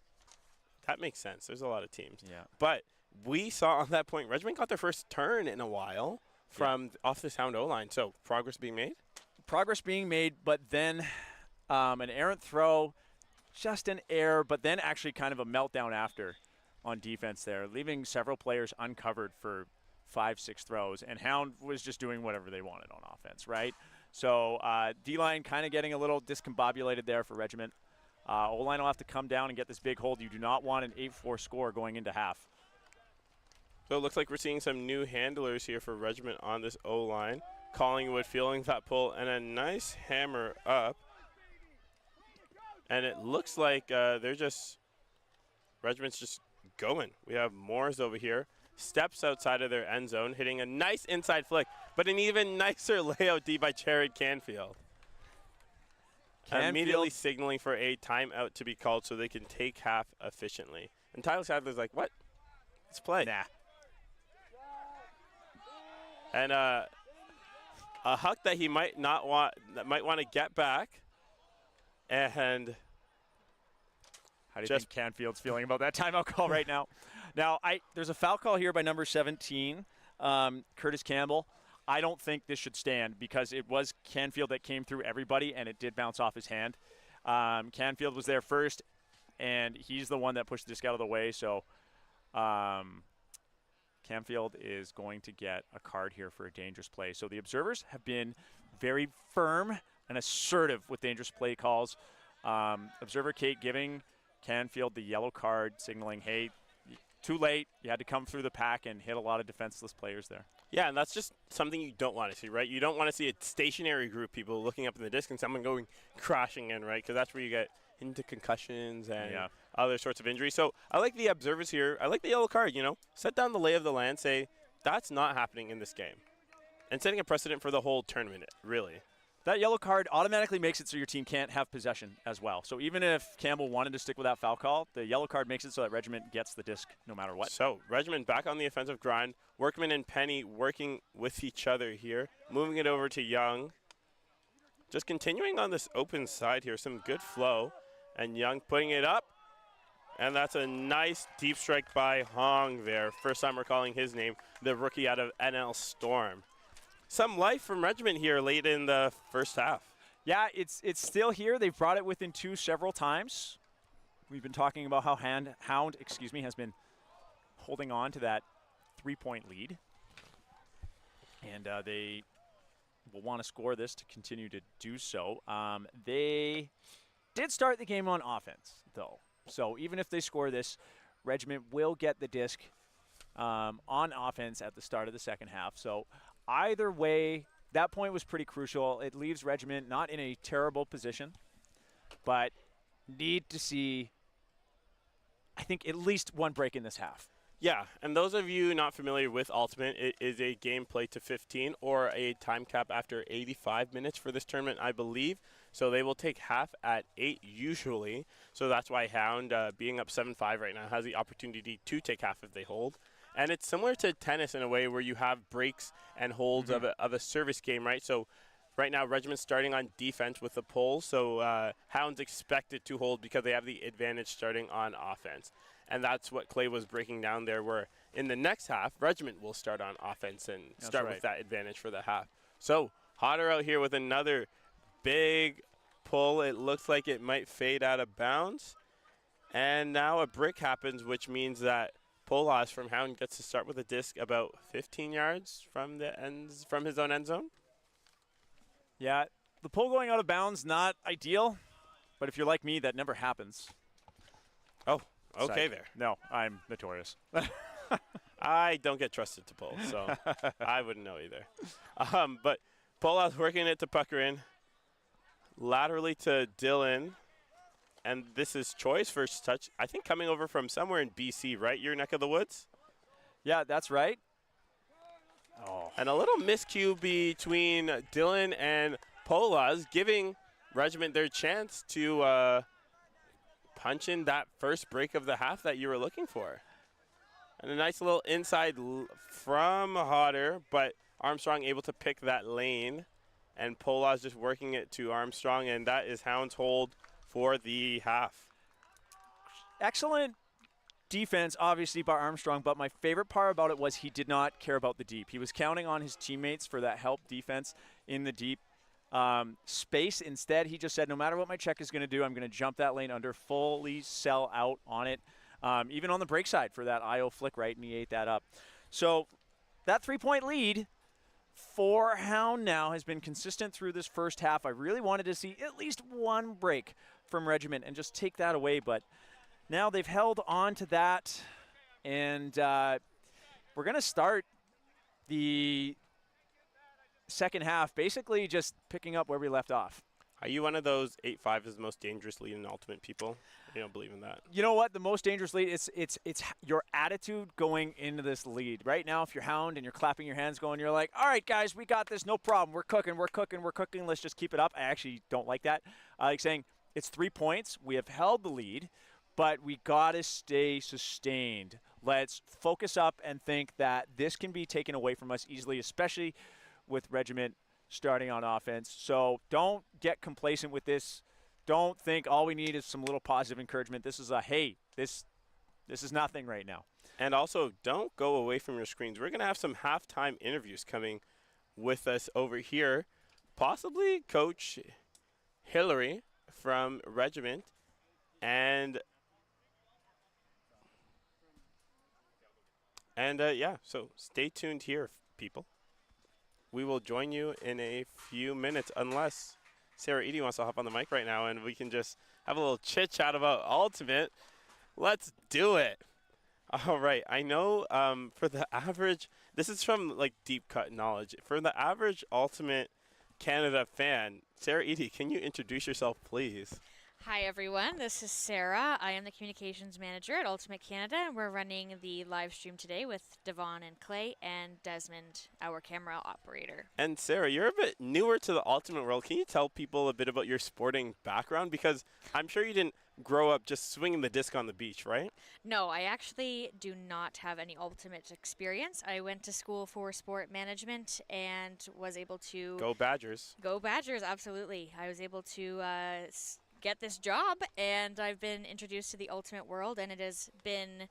That makes sense. There's a lot of teams. Yeah. But we saw on that point, Regiment got their first turn in a while from off this Hound O-line. So progress being made? Progress being made, but then an errant throw, just an error, but then actually kind of a meltdown after on defense there, leaving several players uncovered for 5-6 throws. And Hound was just doing whatever they wanted on offense, right? So D-line kind of getting a little discombobulated there for Regiment. O-line will have to come down and get this big hold. You do not want an 8-4 score going into half. So it looks like we're seeing some new handlers here for Regiment on this O-line. Collingwood feeling that pull and a nice hammer up. And it looks like Regiment's just going. We have Moores over here. Steps outside of their end zone, hitting a nice inside flick, but an even nicer layout D by Jared Canfield. Immediately signaling for a timeout to be called so they can take half efficiently. And Tyler Sadler's like, what? Let's play. Nah. And a huck that he might want to get back. And how do you think Canfield's feeling about that timeout call right now? Now, there's a foul call here by number 17, Curtis Campbell. I don't think this should stand because it was Canfield that came through everybody, and it did bounce off his hand. Canfield was there first, and he's the one that pushed the disc out of the way. So Canfield is going to get a card here for a dangerous play. So the observers have been very firm and assertive with dangerous play calls. Observer Kate giving Canfield the yellow card, signaling, hey, too late. You had to come through the pack and hit a lot of defenseless players there. Yeah, and that's just something you don't want to see, right? You don't want to see a stationary group of people looking up in the disc and someone going crashing in, right? Because that's where you get into concussions and other sorts of injuries. So I like the observers here. I like the yellow card, Set down the lay of the land, say, that's not happening in this game. And setting a precedent for the whole tournament, really. That yellow card automatically makes it so your team can't have possession as well. So even if Campbell wanted to stick with that foul call, the yellow card makes it so that Regiment gets the disc no matter what. So Regiment back on the offensive grind. Workman and Penny working with each other here. Moving it over to Young. Just continuing on this open side here. Some good flow. And Young putting it up. And that's a nice deep strike by Hong there. First time we're calling his name. The rookie out of NL Storm. Some life from Regiment here late in the first half. Yeah, it's still here. They've brought it within 2 several times. We've been talking about how Hound has been holding on to that 3-point lead. And they will want to score this to continue to do so. They did start the game on offense, though. So even if they score this, Regiment will get the disc on offense at the start of the second half. So either way, that point was pretty crucial. It leaves Regiment not in a terrible position, but need to see, I think, at least one break in this half. Yeah, and those of you not familiar with Ultimate, it is a game play to 15 or a time cap after 85 minutes for this tournament, I believe. So they will take half at 8 usually. So that's why Hound, being up 7-5 right now, has the opportunity to take half if they hold. And it's similar to tennis in a way where you have breaks and holds of a service game, right? So right now, Regiment's starting on defense with the pull. So Hound's expected to hold because they have the advantage starting on offense. And that's what Clay was breaking down there, where in the next half, Regiment will start on offense and start with that advantage for the half. So Hodder out here with another big pull. It looks like it might fade out of bounds. And now a brick happens, which means that Polas from Hound gets to start with a disc about 15 yards from his own end zone. Yeah, the pull going out of bounds, not ideal. But if you're like me, that never happens. Oh, okay there. No, I'm notorious. I don't get trusted to pull, so I wouldn't know either. But Polas working it to pucker in. Laterally to Dylan. And this is Choi's first touch, I think coming over from somewhere in BC, right? Your neck of the woods? Yeah, that's right. Oh. And a little miscue between Dylan and Polas, giving Regiment their chance to punch in that first break of the half that you were looking for. And a nice little inside from Hodder, but Armstrong able to pick that lane. And Polas just working it to Armstrong, and that is Hound's hold for the half. Excellent defense, obviously, by Armstrong, but my favorite part about it was he did not care about the deep. He was counting on his teammates for that help defense in the deep space. Instead, he just said, no matter what my check is going to do, I'm going to jump that lane under, fully sell out on it, even on the break side for that IO flick right, and he ate that up. So that 3-point lead for Hound now has been consistent through this first half. I really wanted to see at least one break from Regiment and just take that away, but now they've held on to that, and we're going to start the second half basically just picking up where we left off. Are you one of those 8-5 is the most dangerous lead in Ultimate people? You don't believe in that? You know what? The most dangerous lead, it's your attitude going into this lead. Right now, if you're Hound and you're clapping your hands going, you're like, all right, guys, we got this. No problem. We're cooking. Let's just keep it up. I actually don't like that. I like saying it's 3 points. We have held the lead, but we got to stay sustained. Let's focus up and think that this can be taken away from us easily, especially with Regiment starting on offense. So don't get complacent with this. Don't think all we need is some little positive encouragement. This is a, hey, this is nothing right now. And also, don't go away from your screens. We're going to have some halftime interviews coming with us over here. Possibly Coach Hillary from Regiment. And yeah, so stay tuned here, people. We will join you in a few minutes, unless Sarah Edie wants to hop on the mic right now and we can just have a little chit-chat about Ultimate. Let's do it. All right. I know for the average, this is from like deep cut knowledge. For the average Ultimate Canada fan, Sarah Eady, can you introduce yourself, please? Hi everyone, this is Sarah. I am the communications manager at Ultimate Canada, and we're running the live stream today with Devon and Clay and Desmond, our camera operator. And Sarah, you're a bit newer to the Ultimate world. Can you tell people a bit about your sporting background? Because I'm sure you didn't grow up just swinging the disc on the beach, right? No, I actually do not have any Ultimate experience. I went to school for sport management and was able to... Go Badgers. Go Badgers, absolutely. I was able to get this job, and I've been introduced to the Ultimate world, and it has been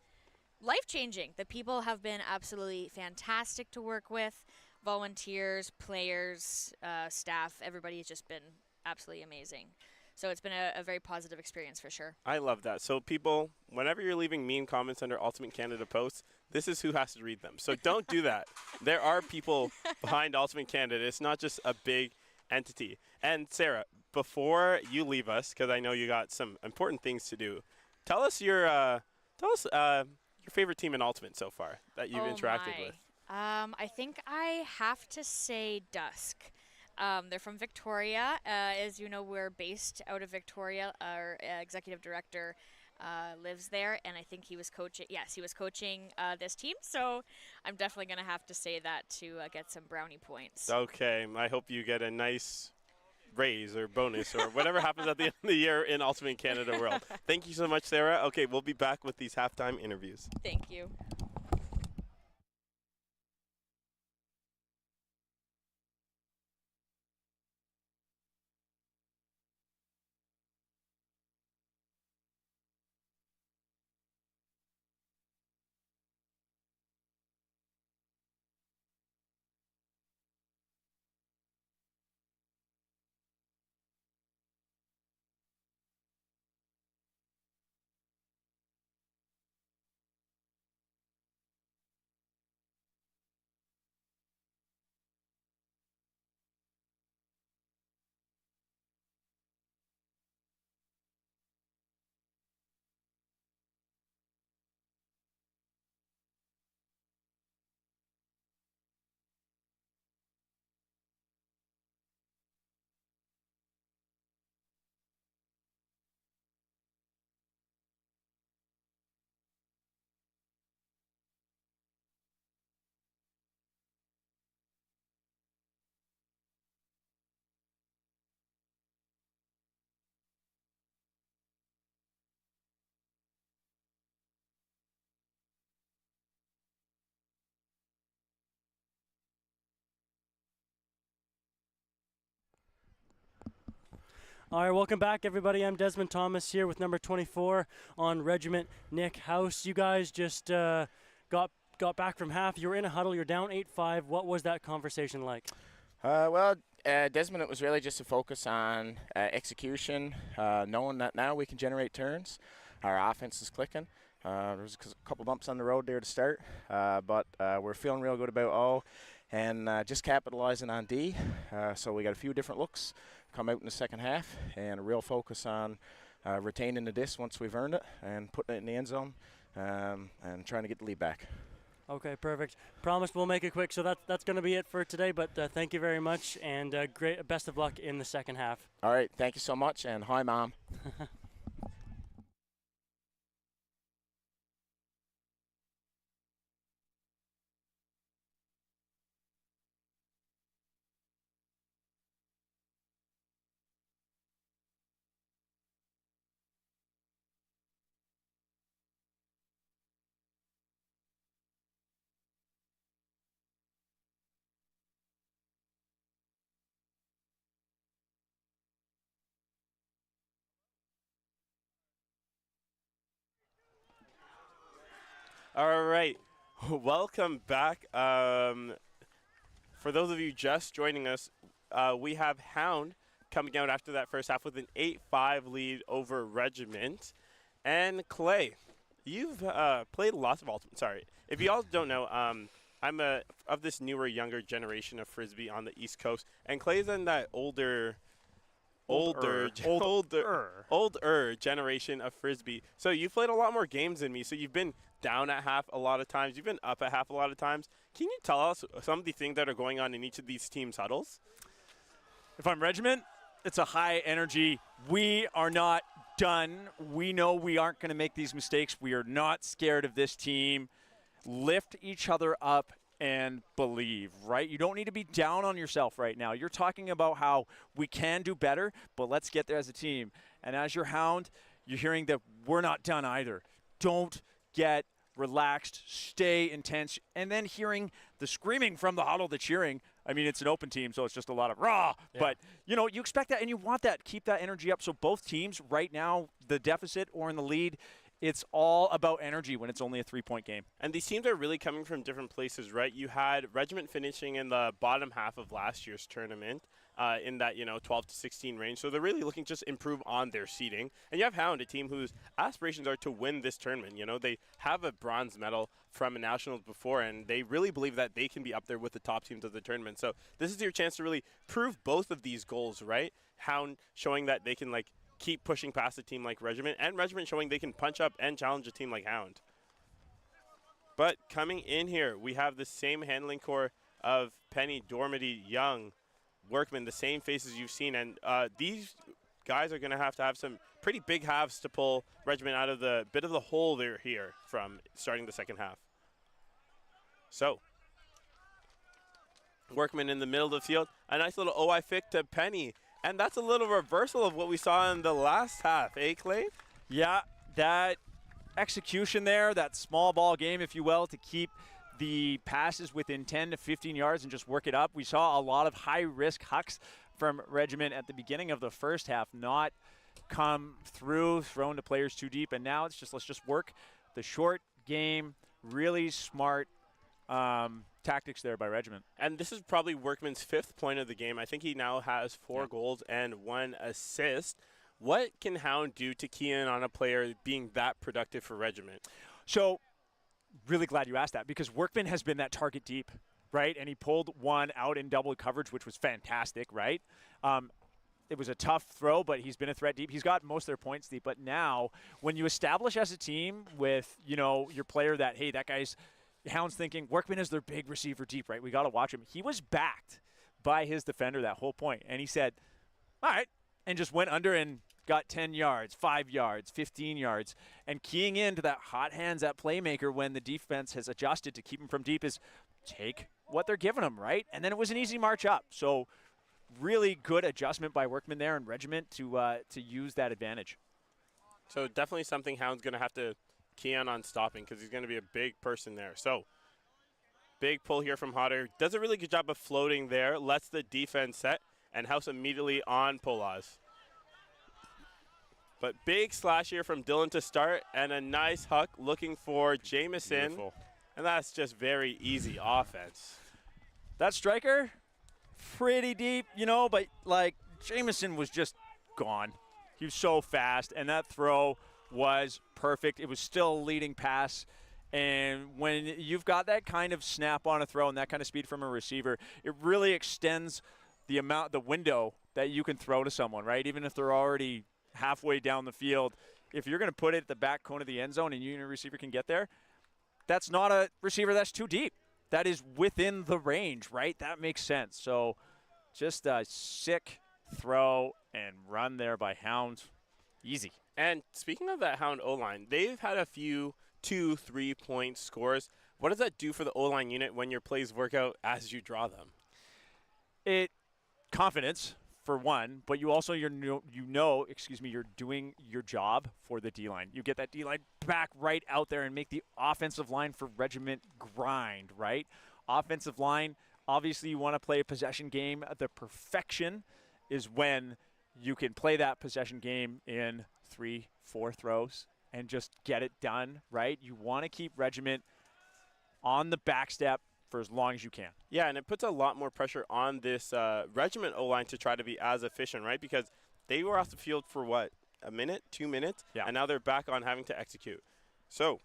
life-changing. The people have been absolutely fantastic to work with. Volunteers, players, staff, everybody has just been absolutely amazing. So it's been a very positive experience for sure. I love that. So people, whenever you're leaving mean comments under Ultimate Canada posts, this is who has to read them. So don't do that. There are people behind Ultimate Canada. It's not just a big entity. And Sarah, before you leave us, because I know you got some important things to do, tell us your favorite team in Ultimate so far that you've interacted with. I think I have to say Dusk. They're from Victoria. As you know, we're based out of Victoria. Our executive director lives there, and I think he was coaching. Yes, he was coaching this team. So I'm definitely going to have to say that to get some brownie points. Okay, I hope you get a nice raise or bonus or whatever happens at the end of the year in Ultimate Canada World. Thank you so much, Sarah. Okay, we'll be back with these halftime interviews. Thank you. All right, welcome back, everybody. I'm Desmond Thomas here with number 24 on Regiment, Nick House. You guys just got back from half. You were in a huddle. You're down 8-5. What was that conversation like? Desmond, it was really just a focus on execution, knowing that now we can generate turns. Our offense is clicking. There was a couple bumps on the road there to start, but we're feeling real good about O and just capitalizing on D. So we got a few different looks come out in the second half, and a real focus on retaining the disc once we've earned it and putting it in the end zone and trying to get the lead back. Okay, perfect. Promise we'll make it quick. So that's going to be it for today, but thank you very much, and great. Best of luck in the second half. All right, thank you so much, and hi, Mom. All right, welcome back. For those of you just joining us, we have Hound coming out after that first half with an 8-5 lead over Regiment. And Clay, you've played lots of Ultimate. Sorry, if you all don't know, I'm of this newer, younger generation of Frisbee on the East Coast, and Clay's in that older generation of Frisbee. So you've played a lot more games than me. So you've been down at half a lot of times. You've been up at half a lot of times. Can you tell us some of the things that are going on in each of these teams' huddles? If I'm Regiment, it's a high energy. We are not done. We know we aren't going to make these mistakes. We are not scared of this team. Lift each other up and believe, right? You don't need to be down on yourself right now. You're talking about how we can do better, but let's get there as a team. And as your Hound, you're hearing that we're not done either. Don't get relaxed, stay intense, and then hearing the screaming from the huddle, the cheering. I mean, it's an open team, so it's just a lot of rah. Yeah. But, you know, you expect that and you want that. Keep that energy up. So both teams right now, the deficit or in the lead, it's all about energy when it's only a 3-point game. And these teams are really coming from different places, right? You had Regiment finishing in the bottom half of last year's tournament in that, 12 to 16 range. So they're really looking to just improve on their seeding. And you have Hound, a team whose aspirations are to win this tournament. They have a bronze medal from a nationals before, and they really believe that they can be up there with the top teams of the tournament. So this is your chance to really prove both of these goals, right? Hound showing that they can, keep pushing past a team like Regiment, and Regiment showing they can punch up and challenge a team like Hound. But coming in here, we have the same handling core of Penny, Dormady, Young, Workman, the same faces you've seen, and these guys are going to have some pretty big halves to pull Regiment out of the bit of the hole they're here from starting the second half. So, Workman in the middle of the field, a nice little OI fick to Penny. And that's a little reversal of what we saw in the last half, eh, Clay? Yeah, that execution there, that small ball game, if you will, to keep the passes within 10 to 15 yards and just work it up. We saw a lot of high-risk hucks from Regiment at the beginning of the first half, not come through, thrown to players too deep. And now it's just, let's just work the short game, really smart tactics there by Regiment. And this is probably Workman's 5th point of the game. I think he now has 4 goals and 1 assist. What can Hound do to key in on a player being that productive for Regiment? So, really glad you asked that, because Workman has been that target deep, right? And he pulled one out in double coverage, which was fantastic, right? It was a tough throw, but he's been a threat deep. He's got most of their points deep. But now, when you establish as a team with, your player that, hey, that guy's Hound's thinking Workman is their big receiver deep, right? We got to watch him. He was backed by his defender that whole point, and he said, all right, and just went under and got 10 yards, 5 yards, 15 yards, and keying into that hot hands at playmaker when the defense has adjusted to keep him from deep is take what they're giving him, right? And then it was an easy march up. So really good adjustment by Workman there and Regiment to use that advantage. So definitely something Hound's going to have to key on stopping, because he's going to be a big person there. So big pull here from Hodder. Does a really good job of floating there. Lets the defense set, and House immediately on Polaz. But big slash here from Dylan to start, and a nice huck looking for Jamison. Beautiful. And that's just very easy offense. That striker, pretty deep, but Jamison was just gone. He was so fast, and that throw was perfect. It was still a leading pass, and when you've got that kind of snap on a throw and that kind of speed from a receiver, it really extends the window that you can throw to someone, right? Even if they're already halfway down the field, if you're going to put it at the back cone of the end zone and your receiver can get there, that's not a receiver that's too deep. That is within the range, right? That makes sense. So just a sick throw and run there by Hound. Easy. And speaking of that Hound O-line, they've had a few 2-3 point scores. What does that do for the O-line unit when your plays work out as you draw them? Confidence, for one, but you also, you're doing your job for the D-line. You get that D-line back right out there and make the offensive line for Regiment grind, right? Offensive line, obviously you want to play a possession game. The perfection is when you can play that possession game in 3-4 throws and just get it done, right? You want to keep Regiment on the back step for as long as you can. Yeah, and it puts a lot more pressure on this Regiment O-line to try to be as efficient, right? Because they were off the field for, what, a minute, 2 minutes? Yeah. And now they're back on having to execute. So,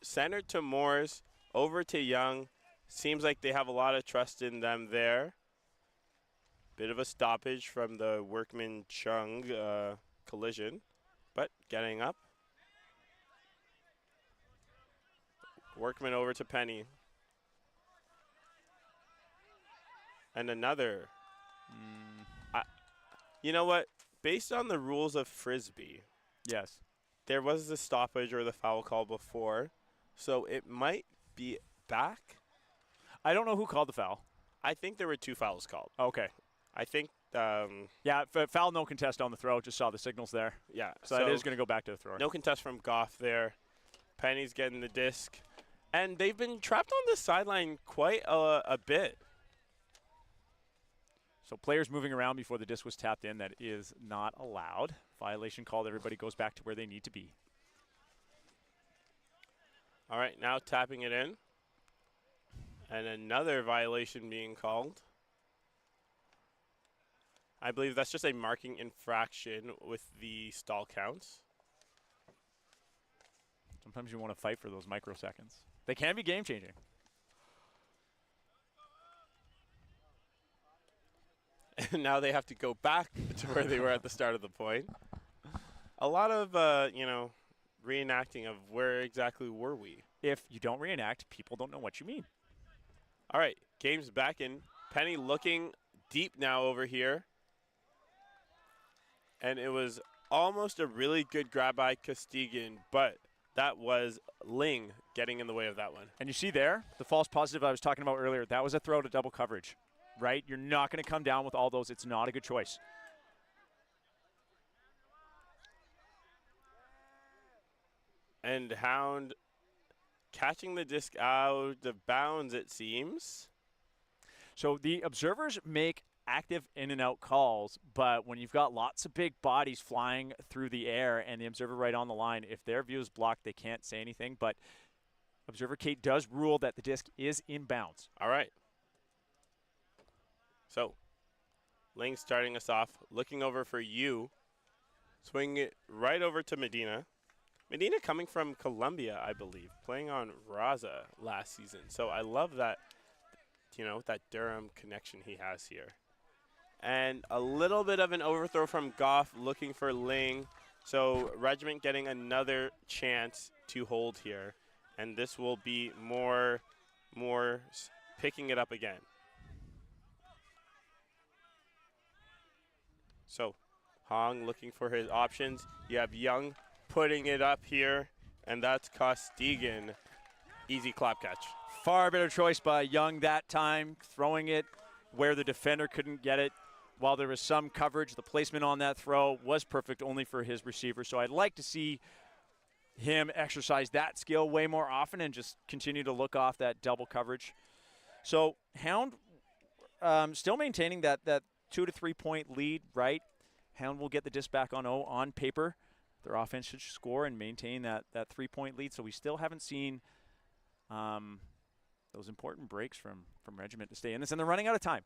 center to Moores, over to Young. Seems like they have a lot of trust in them there. Bit of a stoppage from the Workman-Chung collision, but getting up. Workman over to Penny. And another. You know what? Based on the rules of Frisbee, yes, there was the stoppage or the foul call before, so it might be back. I don't know who called the foul. I think there were 2 fouls called. Okay. I think. Yeah, foul, no contest on the throw. Just saw the signals there. Yeah. So that is going to go back to the thrower. No contest from Goff there. Penny's getting the disc. And they've been trapped on the sideline quite a bit. So players moving around before the disc was tapped in. That is not allowed. Violation called. Everybody goes back to where they need to be. All right, now tapping it in. And another violation being called. I believe that's just a marking infraction with the stall counts. Sometimes you want to fight for those microseconds. They can be game-changing. And now they have to go back to where they were at the start of the point. A lot of, reenacting of where exactly were we. If you don't reenact, people don't know what you mean. All right, game's back in. Penny looking deep now over here. And it was almost a really good grab by Costigan, but that was Ling getting in the way of that one. And you see there, the false positive I was talking about earlier, that was a throw to double coverage, right? You're not going to come down with all those. It's not a good choice. And Hound catching the disc out of bounds, it seems. So the observers make active in and out calls, but when you've got lots of big bodies flying through the air and the observer right on the line, if their view is blocked, they can't say anything. But observer Kate does rule that the disc is inbounds. All right. So Ling starting us off, looking over for you. Swing it right over to Medina. Medina coming from Columbia, I believe, playing on Raza last season. So I love that, that Durham connection he has here. And a little bit of an overthrow from Goff looking for Ling. So Regiment getting another chance to hold here. And this will be more picking it up again. So Hong looking for his options. You have Young putting it up here, and that's Costigan. Easy clap catch. Far better choice by Young that time, throwing it where the defender couldn't get it. While there was some coverage, the placement on that throw was perfect only for his receiver. So I'd like to see him exercise that skill way more often and just continue to look off that double coverage. So Hound still maintaining that 2 to 3 point lead, right? Hound will get the disc back on paper. Their offense should score and maintain that 3 point lead. So we still haven't seen those important breaks from Regiment to stay in this, and they're running out of time.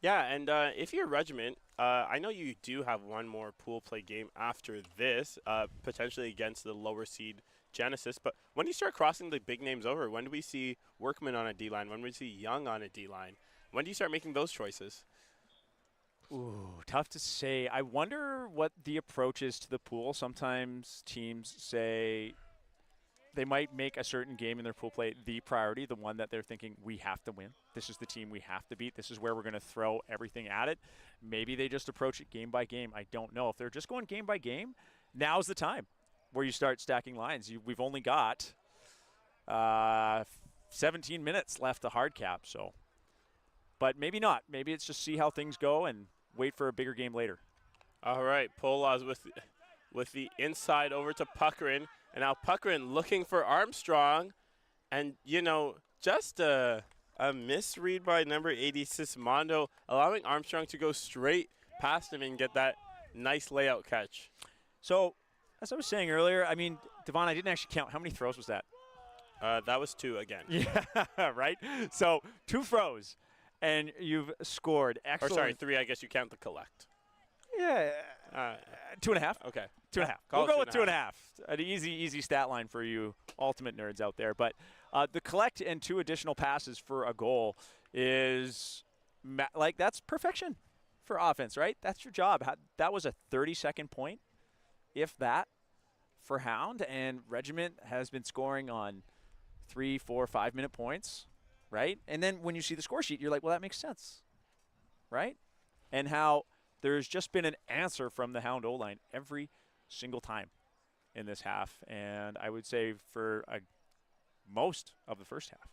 Yeah, and if you're Regiment, I know you do have one more pool play game after this, potentially against the lower seed Genesis. But when do you start crossing the big names over? When do we see Workman on a D-line? When do we see Young on a D-line? When do you start making those choices? Ooh, tough to say. I wonder what the approach is to the pool. Sometimes teams say they might make a certain game in their pool play the priority, the one that they're thinking we have to win. This is the team we have to beat. This is where we're going to throw everything at it. Maybe they just approach it game by game. I don't know. If they're just going game by game, now's the time where you start stacking lines. We've only got 17 minutes left to hard cap. So, but maybe not. Maybe it's just see how things go and wait for a bigger game later. All right, Polaz with the inside over to Puckrin. And now Puckrin looking for Armstrong. And, just a misread by number 80, Sismondo, allowing Armstrong to go straight past him and get that nice layout catch. So, as I was saying earlier, Devon, I didn't actually count. How many throws was that? That was 2 again. Yeah, right? So, 2 throws, and you've scored. Excellent. Or sorry, 3, I guess you count the collect. Yeah. 2.5. Okay. 2.5. We'll go with 2.5. An easy stat line for you ultimate nerds out there. But the collect and 2 additional passes for a goal is that's perfection for offense, right? That's your job. That was a 30-second point, if that, for Hound. And Regiment has been scoring on 3, 4, 5 minute points, right? And then when you see the score sheet, you're like, well, that makes sense, right? And how there's just been an answer from the Hound O-line every single time in this half, and I would say for most of the first half.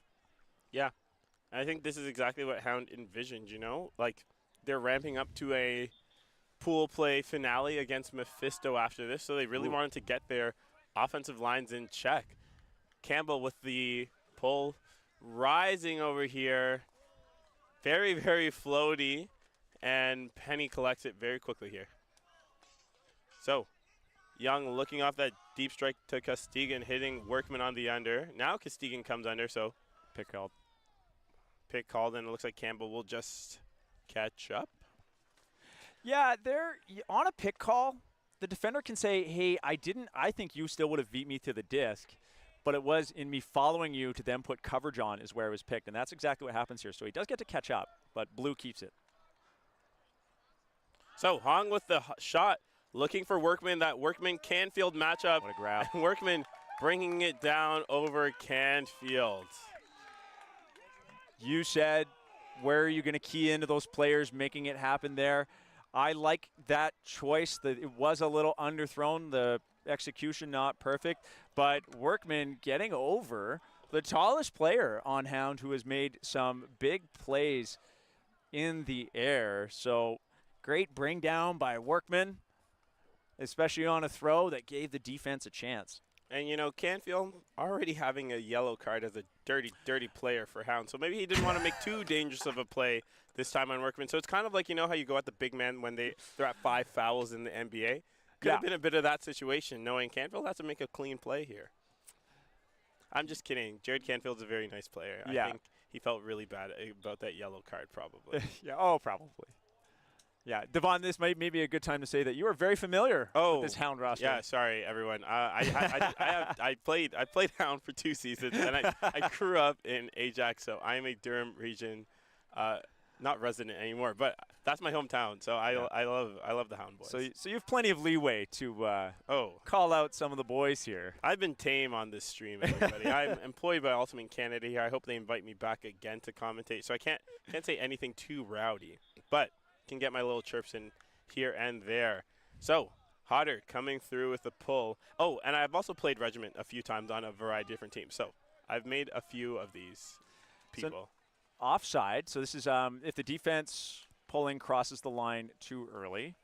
Yeah, I think this is exactly what Hound envisioned, you know? Like, they're ramping up to a pool play finale against Mephisto after this, so they really wanted to get their offensive lines in check. Campbell with the pull, rising over here. Very, very floaty, and Penny collects it very quickly here. So, Young looking off that deep strike to Costigan, hitting Workman on the under. Now Costigan comes under, so pick called. Pick called, and it looks like Campbell will just catch up. Yeah, they're on a pick call. The defender can say, hey, I think you still would have beat me to the disc, but it was in me following you to then put coverage on is where it was picked, and that's exactly what happens here. So he does get to catch up, but Blue keeps it. So Hong with the shot, looking for Workman, that Workman-Canfield matchup. What a grab. Workman bringing it down over Canfield. You said, where are you going to key into those players, making it happen there? I like that choice. It was a little underthrown, the execution not perfect, but Workman getting over the tallest player on Hound, who has made some big plays in the air. So great bring down by Workman, especially on a throw that gave the defense a chance. And, you know, Canfield already having a yellow card as a dirty, dirty player for Hound. So maybe he didn't want to make too dangerous of a play this time on Workman. So it's kind of like, you know how you go at the big man when they're at 5 fouls in the NBA? Could have been a bit of that situation, knowing Canfield has to make a clean play here. I'm just kidding. Jared Canfield's a very nice player. Yeah. I think he felt really bad about that yellow card probably. Probably. Yeah, Devon, this might be a good time to say that you are very familiar with this Hound roster. Yeah, sorry everyone. I played Hound for 2 seasons, and I grew up in Ajax, so I'm a Durham region, not resident anymore, but that's my hometown. So I love the Hound boys. So you have plenty of leeway to call out some of the boys here. I've been tame on this stream, everybody. I'm employed by Ultimate Canada here. I hope they invite me back again to commentate. So I can't say anything too rowdy, but can get my little chirps in here and there. So Hodder coming through with the pull. Oh, and I've also played Regiment a few times on a variety of different teams. So I've made a few of these people. So, offside. So this is if the defense pulling crosses the line too early,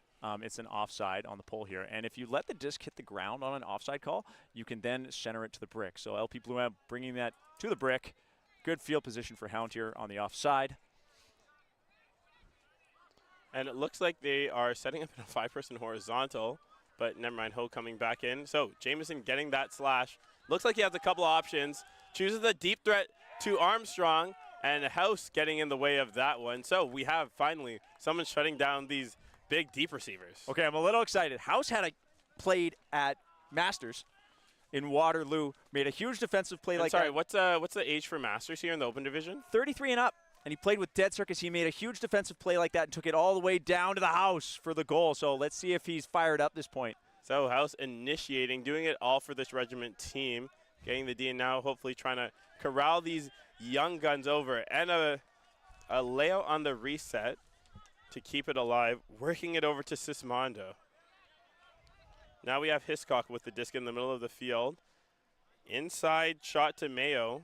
it's an offside on the pull here. And if you let the disc hit the ground on an offside call, you can then center it to the brick. So LP Blue Amp bringing that to the brick. Good field position for Hound here on the offside. And it looks like they are setting up in a 5-person horizontal, but never mind, Ho coming back in. So Jameson getting that slash. Looks like he has a couple of options. Chooses the deep threat to Armstrong, and House getting in the way of that one. So we have finally someone shutting down these big deep receivers. Okay, I'm a little excited. House played at Masters in Waterloo, made a huge defensive play like that. What's the age for Masters here in the Open Division? 33 and up. And he played with Dead Circus. He made a huge defensive play like that and took it all the way down to the house for the goal. So let's see if he's fired up this point. So House initiating, doing it all for this Regiment team, getting the D, and now hopefully trying to corral these young guns over. And a layout on the reset to keep it alive, working it over to Sismondo. Now we have Hiscock with the disc in the middle of the field. Inside shot to Mayo.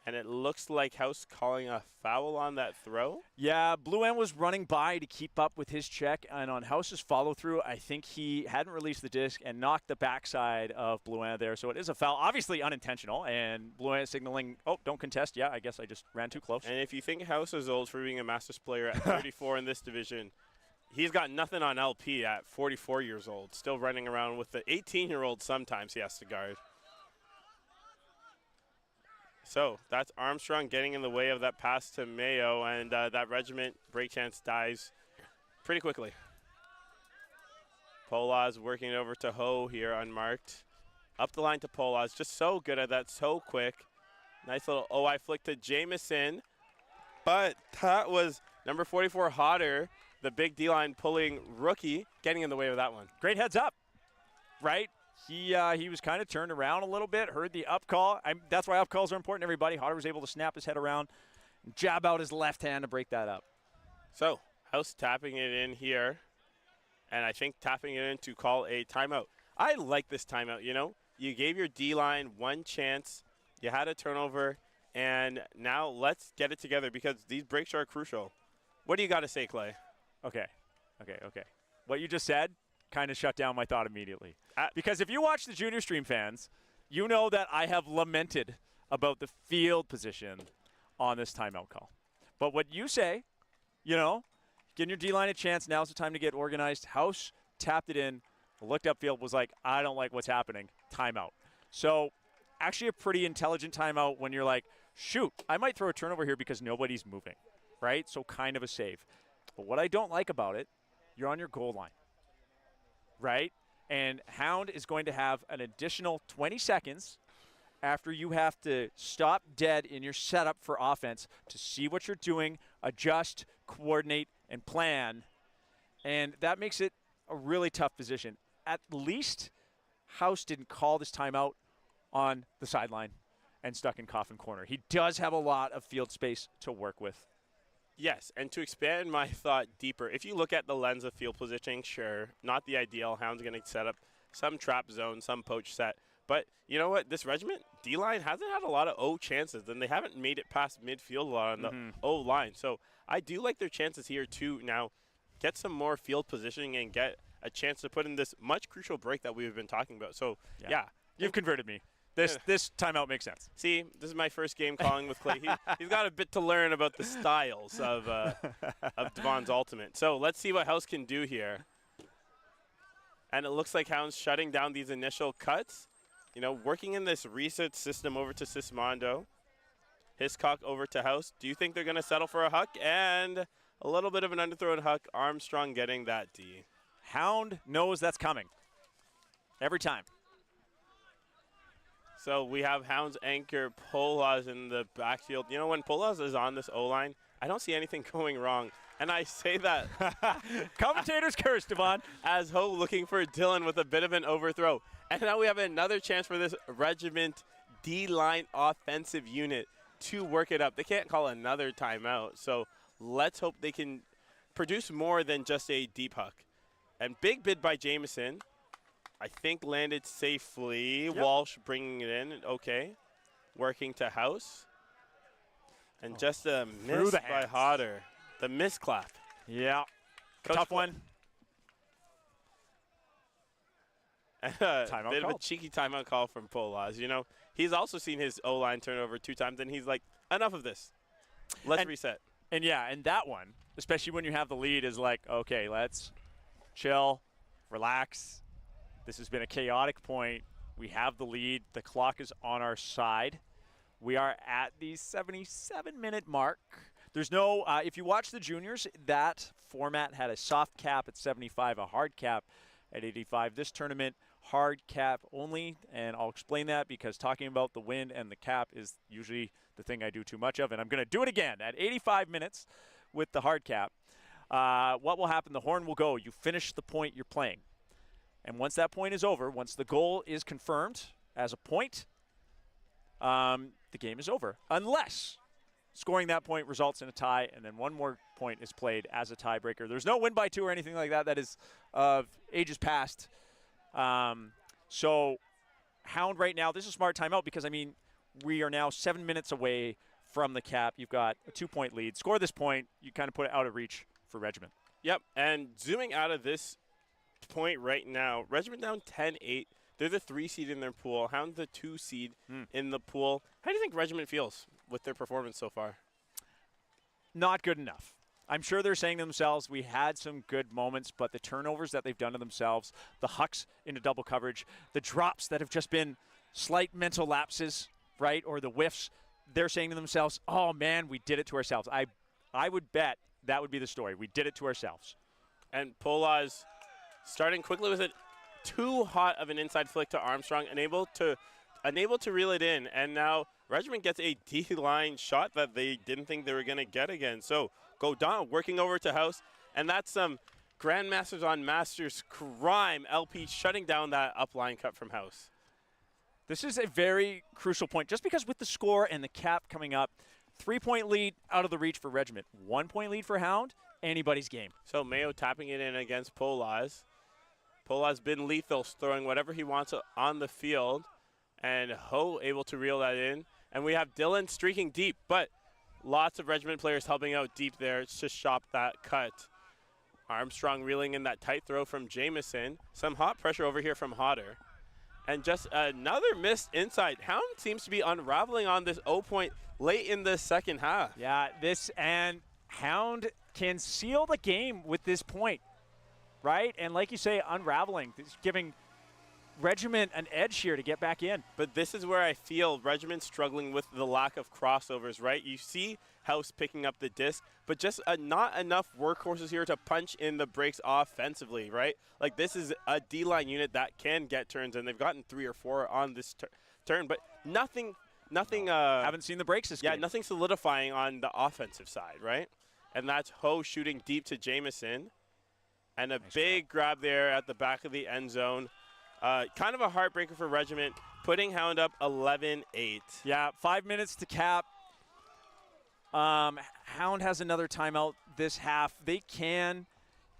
And it looks like House calling a foul on that throw. Yeah, Blue End was running by to keep up with his check. And on House's follow-through, I think he hadn't released the disc and knocked the backside of Blue End there. So it is a foul, obviously unintentional. And Blue End signaling, oh, don't contest. Yeah, I guess I just ran too close. And if you think House is old for being a Masters player at 34 in this division, he's got nothing on LP at 44 years old. Still running around with the 18-year-old sometimes he has to guard. So that's Armstrong getting in the way of that pass to Mayo, and that Regiment break chance dies pretty quickly. Polaz working it over to Ho here unmarked. Up the line to Polaz, just so good at that, so quick. Nice little OI flick to Jameson, but that was number 44 Hodder, the big D-line pulling rookie, getting in the way of that one. Great heads up, right? he was kind of turned around a little bit, heard the up call. That's why up calls are important, everybody. Hodder was able to snap his head around and jab out his left hand to break that up. So House tapping it in here, and I think tapping it in to call a timeout. I like this timeout, you know. You gave your D-line one chance. You had a turnover, and now let's get it together because these breaks are crucial. What do you got to say, Clay? Okay. What you just said kind of shut down my thought immediately. Because if you watch the junior stream fans, you know that I have lamented about the field position on this timeout call. But what you say, you know, giving your D-line a chance, now's the time to get organized. House tapped it in, looked upfield, was like, I don't like what's happening, timeout. So actually a pretty intelligent timeout when you're like, shoot, I might throw a turnover here because nobody's moving, right? So kind of a save. But what I don't like about it, you're on your goal line, right? And Hound is going to have an additional 20 seconds after you have to stop dead in your setup for offense to see what you're doing, adjust, coordinate, and plan. And that makes it a really tough position. At least House didn't call this timeout on the sideline and stuck in coffin corner. He does have a lot of field space to work with. Yes, and to expand my thought deeper, if you look at the lens of field positioning, sure, not the ideal. Hound's going to set up some trap zone, some poach set. But you know what? This Regiment D-line hasn't had a lot of O chances, and they haven't made it past midfield a lot on the O line. So I do like their chances here to now get some more field positioning and get a chance to put in this much crucial break that we've been talking about. So, yeah. You've converted me. This timeout makes sense. See, this is my first game calling with Clay. He's got a bit to learn about the styles of Devon's ultimate. So let's see what House can do here. And it looks like Hound's shutting down these initial cuts. You know, working in this reset system over to Sismondo. Hiscock over to House. Do you think they're going to settle for a huck? And a little bit of an underthrown huck. Armstrong getting that D. Hound knows that's coming. Every time. So we have Hound's anchor, Polaz in the backfield. You know, when Polaz is on this O-line, I don't see anything going wrong. And I say that. Commentators curse, Devon. As Ho looking for Dylan with a bit of an overthrow. And now we have another chance for this Regiment D-line offensive unit to work it up. They can't call another timeout. So let's hope they can produce more than just a deep huck. And big bid by Jameson. I think landed safely. Yep. Walsh bringing it in. Okay. Working to House. And just a miss by Hodder. The misclap. Yeah. Coach tough one. Timeout bit of a cheeky timeout call from Polaz. You know, he's also seen his O-line turnover 2 times, and he's like, enough of this. Let's reset. And that one, especially when you have the lead, is like, okay, let's chill, relax. This has been a chaotic point. We have the lead. The clock is on our side. We are at the 77-minute mark. There's no, if you watch the juniors, that format had a soft cap at 75, a hard cap at 85. This tournament, hard cap only, and I'll explain that because talking about the win and the cap is usually the thing I do too much of, and I'm going to do it again at 85 minutes with the hard cap. What will happen? The horn will go. You finish the point you're playing. And once that point is over, once the goal is confirmed as a point, the game is over. Unless scoring that point results in a tie, and then one more point is played as a tiebreaker. There's no win by 2 or anything like that. That is of ages past. So Hound right now, this is a smart timeout because, I mean, we are now 7 minutes away from the cap. You've got a 2-point lead. Score this point, you kind of put it out of reach for Regiment. Yep, and zooming out of this point right now, Regiment down 10-8. They're the 3 seed in their pool. Hound the 2 seed in the pool. How do you think Regiment feels with their performance so far? Not good enough. I'm sure they're saying to themselves, we had some good moments, but the turnovers that they've done to themselves, the hucks into double coverage, the drops that have just been slight mental lapses, right, or the whiffs, they're saying to themselves, oh, man, we did it to ourselves. I would bet that would be the story. We did it to ourselves. And Polaz starting quickly with it, too hot of an inside flick to Armstrong, unable to reel it in, and now Regiment gets a D-line shot that they didn't think they were going to get again. So Godin working over to House, and that's some Grandmasters on Masters crime. LP shutting down that upline cut from House. This is a very crucial point, just because with the score and the cap coming up, 3-point lead out of the reach for Regiment. 1-point lead for Hound, anybody's game. So Mayo tapping it in against Polaz. Polaz been lethal, throwing whatever he wants on the field. And Ho able to reel that in. And we have Dylan streaking deep, but lots of Regiment players helping out deep there to shop that cut. Armstrong reeling in that tight throw from Jamison. Some hot pressure over here from Hodder. And just another missed inside. Hound seems to be unraveling on this O-point late in the second half. Yeah, and Hound can seal the game with this point, right? And like you say, unraveling, giving Regiment an edge here to get back in. But this is where I feel Regiment's struggling with the lack of crossovers, right? You see House picking up the disc, but just not enough workhorses here to punch in the breaks offensively, right? Like, this is a D-line unit that can get turns, and they've gotten 3 or 4 on this turn, but nothing. Haven't seen the breaks this game. Yeah, nothing solidifying on the offensive side, right? And that's Ho shooting deep to Jamison, and a big grab there at the back of the end zone. Kind of a heartbreaker for Regiment, putting Hound up 11-8. Yeah, 5 minutes to cap. Hound has another timeout this half. They can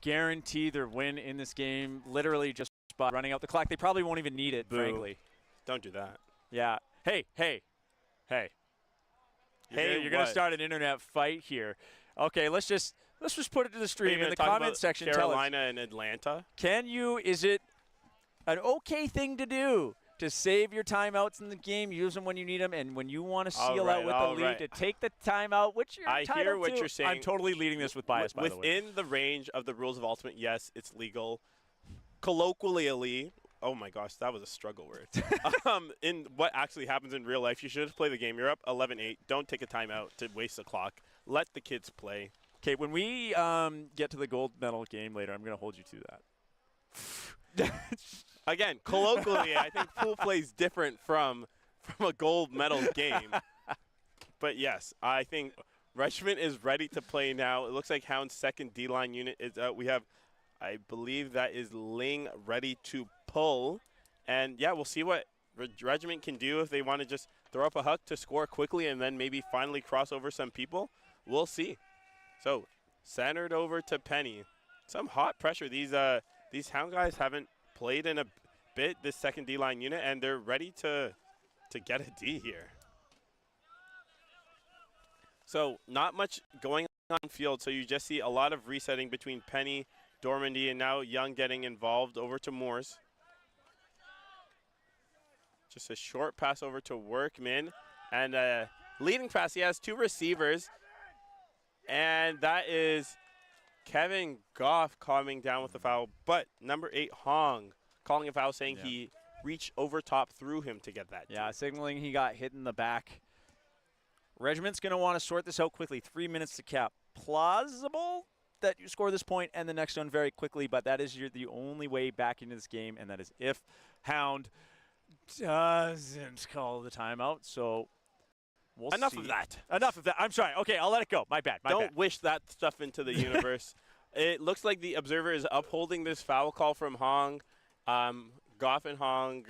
guarantee their win in this game, literally just by running out the clock. They probably won't even need it, frankly. Don't do that. Yeah. Hey. You're going to start an internet fight here. Okay, let's just put it to the stream in the comment section. Carolina and Atlanta. Is it an okay thing to do to save your timeouts in the game, use them when you need them, and when you want to seal out with the lead, to take the timeout, which you're entitled to? I hear what you're saying. I'm totally leading this with bias, by the way. Within the range of the rules of Ultimate, yes, it's legal. Colloquially, oh my gosh, that was a struggle word. In what actually happens in real life, you should just play the game. You're up 11-8. Don't take a timeout to waste the clock. Let the kids play. Okay, when we get to the gold medal game later, I'm going to hold you to that. Again, colloquially, I think pool play is different from a gold medal game. But yes, I think Regiment is ready to play now. It looks like Hound's second D-line unit is out. We have, I believe that is Ling ready to pull. And yeah, we'll see what Regiment can do if they want to just throw up a huck to score quickly and then maybe finally cross over some people. We'll see. So centered over to Penny. Some hot pressure. These Hound guys haven't played in a bit, this second D-line unit, and they're ready to get a D here. So not much going on field, so you just see a lot of resetting between Penny, Dormandy, and now Young getting involved over to Moores. Just a short pass over to Workman, and a leading pass. He has 2 receivers, and that is Kevin Goff coming down with the foul, but number 8, Hong, calling a foul, saying he reached over top through him to get that. Yeah, signaling he got hit in the back. Regiment's going to want to sort this out quickly. 3 minutes to cap. Plausible that you score this point and the next one very quickly, but that is the only way back into this game, and that is if Hound doesn't call the timeout. So we'll see. Enough of that. Enough of that. I'm sorry. Okay, I'll let it go. My bad. Don't wish that stuff into the universe. It looks like the observer is upholding this foul call from Hong. Goff and Hong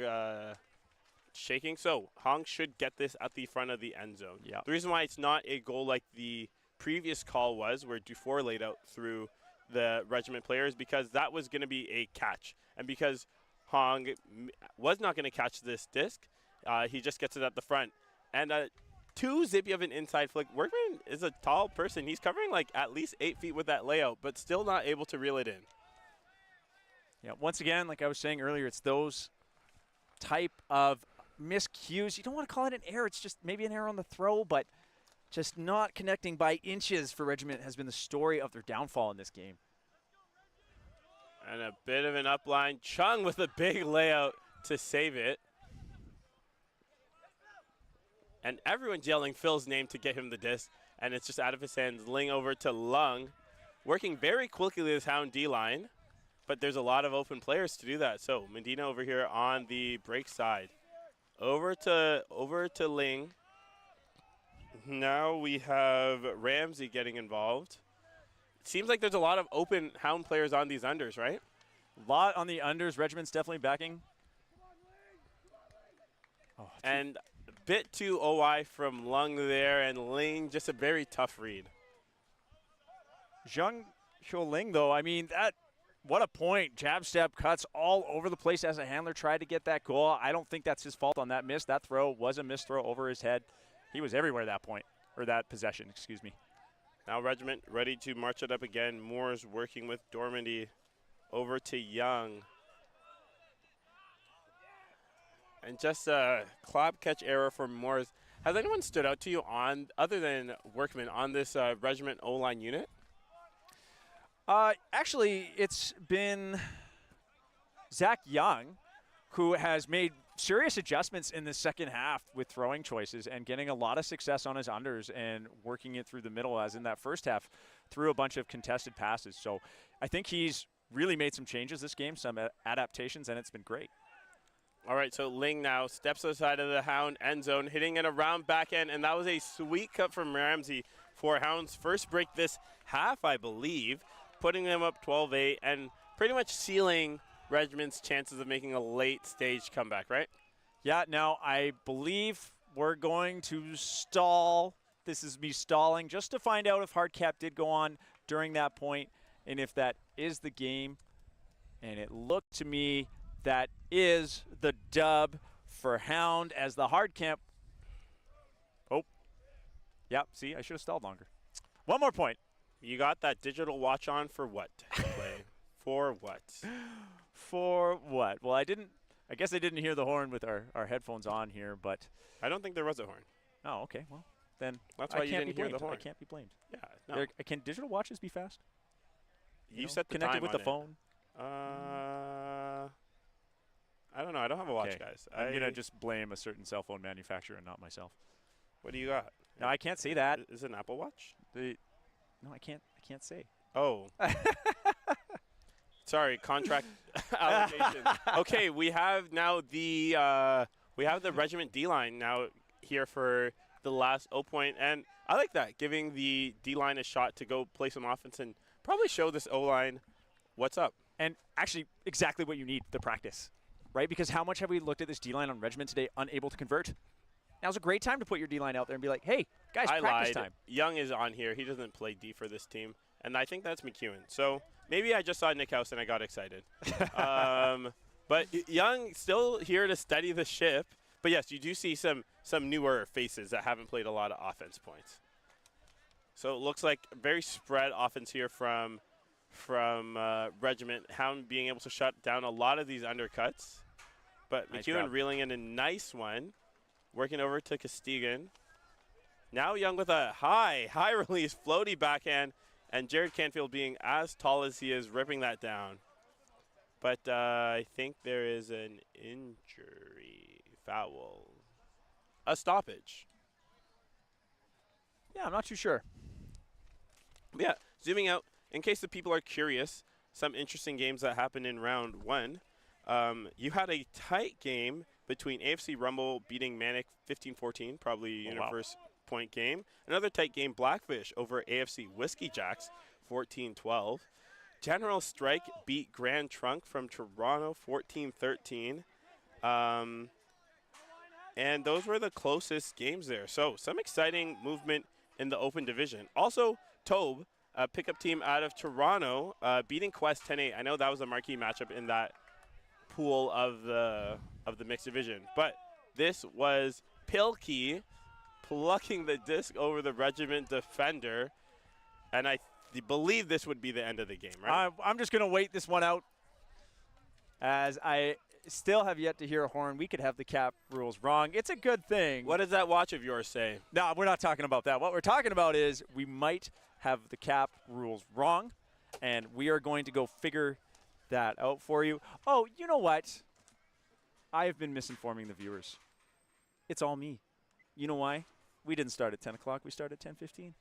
shaking. So Hong should get this at the front of the end zone. Yeah. The reason why it's not a goal like the previous call was, where Dufour laid out through the Regiment players, because that was going to be a catch. And because Hong was not going to catch this disc, he just gets it at the front. And too zippy of an inside flick. Workman is a tall person. He's covering like at least 8 feet with that layout, but still not able to reel it in. Yeah, once again, like I was saying earlier, it's those type of miscues. You don't want to call it an error. It's just maybe an error on the throw, but just not connecting by inches for Regiment has been the story of their downfall in this game. And a bit of an upline. Chung with a big layout to save it. And everyone's yelling Phil's name to get him the disc, and it's just out of his hands. Ling over to Lung, working very quickly this Hound D-line, but there's a lot of open players to do that. So Medina over here on the break side. Over to Ling. Now we have Ramsey getting involved. seems like there's a lot of open Hound players on these unders, right? A lot on the unders. Regiment's definitely backing. Oh, and a bit too OI from Lung there, and Ling just a very tough read. Zhang Xiuling, though, I mean, what a point. Jab step cuts all over the place as a handler tried to get that goal. I don't think that's his fault on that miss. That throw was a missed throw over his head. He was everywhere that point, or that possession, excuse me. Now Regiment ready to march it up again. Moore's working with Dormandy over to Young. And just a club catch error for Moore's. Has anyone stood out to you on, other than Workman, on this Regiment O-line unit? Actually, it's been Zach Young, who has made serious adjustments in the second half with throwing choices and getting a lot of success on his unders and working it through the middle, as in that first half through a bunch of contested passes. So I think he's really made some changes this game, some adaptations, and it's been great. All right, so Ling now steps aside of the Hound end zone, hitting it around back end, and that was a sweet cut from Ramsey for Hound's first break this half, I believe, putting them up 12-8 and pretty much sealing Regiment's chances of making a late stage comeback, right? Yeah, now I believe we're going to stall. This is me stalling just to find out if hard cap did go on during that point and if that is the game. And it looked to me that is the dub for Hound as the hard cap. Oh, yeah, see, I should have stalled longer. One more point. You got that digital watch on for what? Play. For what? For what? Well, I guess I didn't hear the horn with our headphones on here, but I don't think there was a horn. Oh, okay. Well, then that's why you didn't hear the blamed. horn. I can't be blamed. Yeah. No. Can digital watches be fast? You set the connected time with on the phone. I don't know. I don't have a watch, Okay. guys. I'm gonna just blame a certain cell phone manufacturer and not myself. What do you got? No, I can't say that. Is it an Apple Watch? No, I can't say. Oh. Sorry, contract allocation. Okay, we have now the Regiment D-line now here for the last O point, and I like that, giving the D-line a shot to go play some offense and probably show this O-line what's up. And actually, exactly what you need, the practice, right? Because how much have we looked at this D-line on Regiment today, unable to convert? Now's a great time to put your D-line out there and be like, hey, guys, practice time. Young is on here. He doesn't play D for this team, and I think that's McEwen. So maybe I just saw Nick House and I got excited. But Young still here to steady the ship. But, yes, you do see some newer faces that haven't played a lot of offense points. So it looks like a very spread offense here from Regiment. Hound being able to shut down a lot of these undercuts. But Nice McEwen grab. reeling in a nice one. Working over to Castigan. Now Young with a high release, floaty backhand, and Jared Canfield being as tall as he is, ripping that down. But I think there is an injury, foul, a stoppage. Yeah, I'm not too sure. Yeah, zooming out, in case the people are curious, some interesting games that happened in round one. You had a tight game between AFC Rumble beating Manic 15-14, probably universe point game. Another tight game, Blackfish over AFC Whiskey Jacks 14-12. General Strike beat Grand Trunk from Toronto 14-13. And those were the closest games there. So some exciting movement in the open division. Also, Tobe, a pickup team out of Toronto, beating Quest 10-8. I know that was a marquee matchup in that pool of the mixed division. But this was Pilkey plucking the disc over the Regiment defender. And I believe this would be the end of the game, right? I'm just going to wait this one out, as I still have yet to hear a horn. We could have the cap rules wrong. It's a good thing. What does that watch of yours say? No, we're not talking about that. What we're talking about is we might have the cap rules wrong, and we are going to go figure that out for you. Oh, you know what? I have been misinforming the viewers. It's all me. You know why? We didn't start at 10 o'clock. We started at 10:15.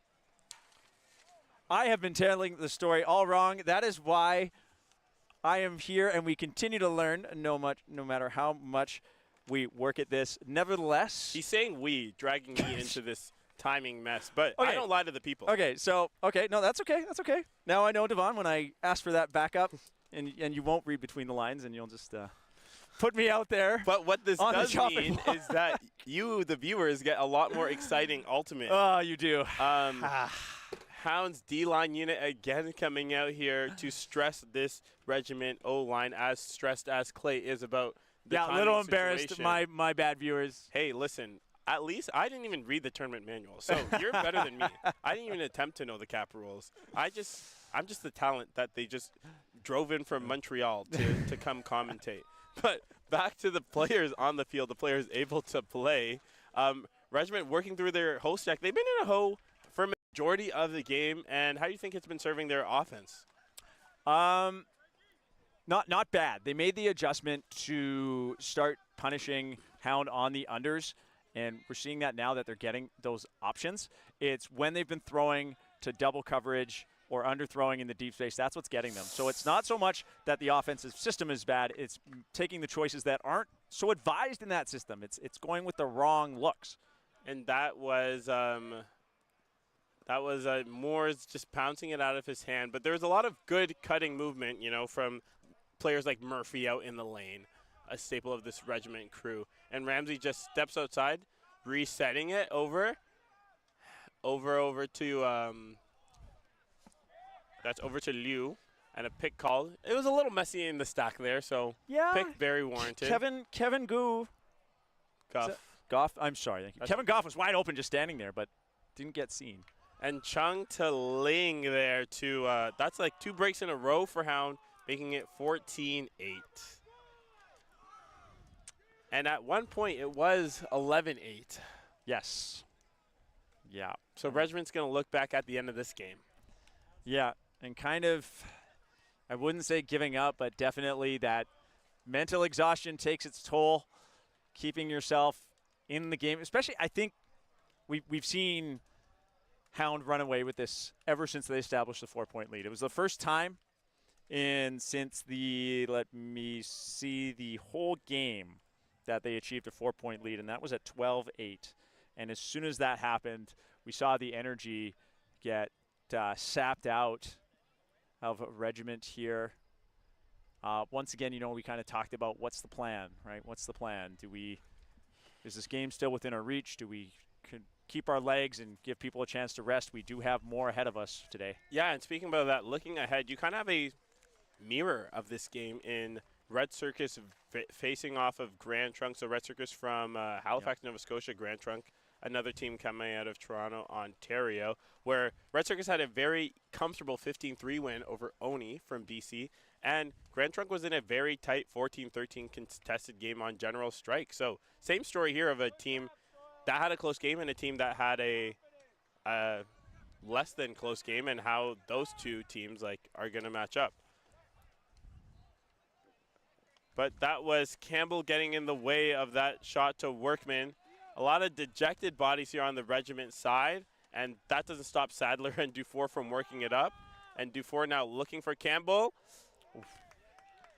I have been telling the story all wrong. That is why I am here, and we continue to learn no matter how much we work at this. Nevertheless, he's saying we, dragging me into this timing mess, but Okay. I don't lie to the people. Okay, so no, that's okay. That's okay. Now I know, Devon, when I ask for that backup, and you won't read between the lines, and you'll just put me out there. But what this on the does chopping mean block. is that you, the viewers, get a lot more exciting ultimate. Oh, you do. Hound's D-line unit again coming out here to stress this Regiment O-line, as stressed as Clay is about the Yeah, a timing little embarrassed. situation. My bad, viewers. Hey, listen, at least I didn't even read the tournament manual, so you're better than me. I didn't even attempt to know the cap rules. I'm just the talent that they just drove in from Montreal to come commentate. But back to the players on the field, the players able to play. Regiment working through their hoe stack. They've been in a hoe for a majority of the game, and how do you think it's been serving their offense? Not bad. They made the adjustment to start punishing Hound on the unders, and we're seeing that now that they're getting those options. It's when they've been throwing to double coverage or underthrowing in the deep space, that's what's getting them. So it's not so much that the offensive system is bad, it's taking the choices that aren't so advised in that system. It's going with the wrong looks. And that was Moore's just pouncing it out of his hand. But there was a lot of good cutting movement, from players like Murphy out in the lane, a staple of this Regiment crew. And Ramsey just steps outside, resetting it over to that's over to Liu, and a pick call. It was a little messy in the stack there, so yeah, pick very warranted. Kevin Goff. I'm sorry. Thank you. Kevin Goff was wide open just standing there, but didn't get seen. And Chung to Ling there to that's like 2 breaks in a row for Hound, making it 14-8. And at one point it was 11-8. Yes. Yeah. So Regiment's going to look back at the end of this game. Yeah, and kind of, I wouldn't say giving up, but definitely that mental exhaustion takes its toll, keeping yourself in the game. Especially, I think we've seen Hound run away with this ever since they established the 4-point lead. It was the first time since the whole game that they achieved a 4-point lead, and that was at 12-8. And as soon as that happened, we saw the energy get sapped out of Regiment here. Once again, we kind of talked about what's the plan, right? What's the plan? Is this game still within our reach? Do we keep our legs and give people a chance to rest? We do have more ahead of us today. Yeah, and speaking about that, looking ahead, you kind of have a mirror of this game in Red Circus facing off of Grand Trunk. So Red Circus from Halifax, Nova Scotia, Grand Trunk, another team coming out of Toronto, Ontario, where Red Circus had a very comfortable 15-3 win over Oni from BC, and Grand Trunk was in a very tight 14-13 contested game on General Strike. So same story here of a team that had a close game and a team that had a less than close game, and how those two teams are going to match up. But that was Campbell getting in the way of that shot to Workman. A lot of dejected bodies here on the Regiment side, and that doesn't stop Sadler and Dufour from working it up. And Dufour now looking for Campbell.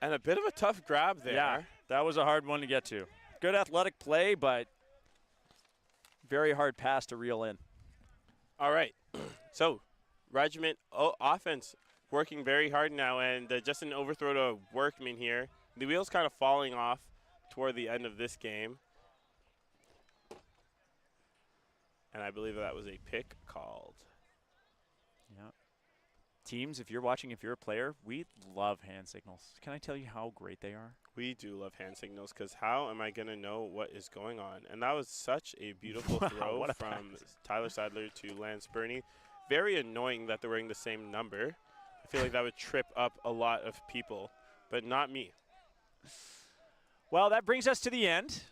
And a bit of a tough grab there. Yeah, that was a hard one to get to. Good athletic play, but very hard pass to reel in. All right. So Regiment offense working very hard now, and just an overthrow to Workman here. The wheels kind of falling off toward the end of this game. And I believe that was a pick called. Yeah. Teams, if you're watching, if you're a player, we love hand signals. Can I tell you how great they are? We do love hand signals, because how am I going to know what is going on? And that was such a beautiful throw from Tyler Sadler to Lance Burney. Very annoying that they're wearing the same number. I feel like that would trip up a lot of people, but not me. Well, that brings us to the end.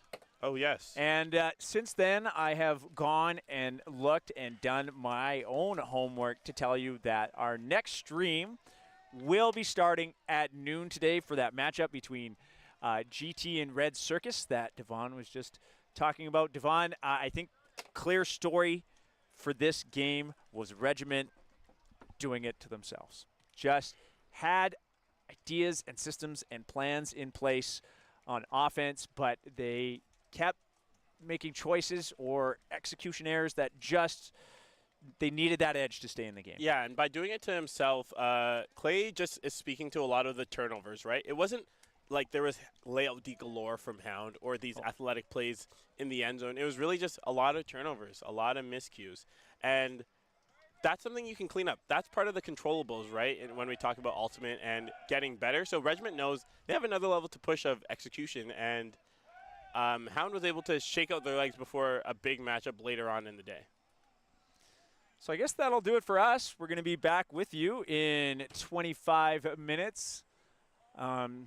Oh, yes. And since then, I have gone and looked and done my own homework to tell you that our next stream will be starting at noon today for that matchup between GT and Red Circus that Devon was just talking about. Devon, I think clear story for this game was Regiment doing it to themselves. Just had ideas and systems and plans in place on offense, but they kept making choices or execution errors that just they needed that edge to stay in the game. Yeah, and by doing it to himself, Clay just is speaking to a lot of the turnovers, right? It wasn't like there was layout galore from Hound or these athletic plays in the end zone. It was really just a lot of turnovers, a lot of miscues. And that's something you can clean up. That's part of the controllables, right? And when we talk about ultimate and getting better. So Regiment knows they have another level to push of execution, and Hound was able to shake out their legs before a big matchup later on in the day. So I guess that'll do it for us. We're going to be back with you in 25 minutes.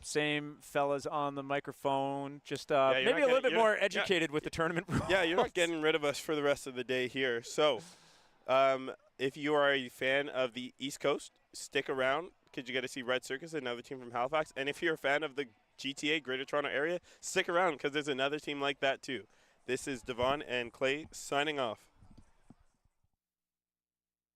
Same fellas on the microphone, just maybe a little bit more educated with the tournament rules. Yeah, you're not getting rid of us for the rest of the day here. So if you are a fan of the East Coast, stick around because you get to see Red Circus, another team from Halifax. And if you're a fan of the GTA, Greater Toronto Area, stick around because there's another team like that too. This is Devon and Clay signing off.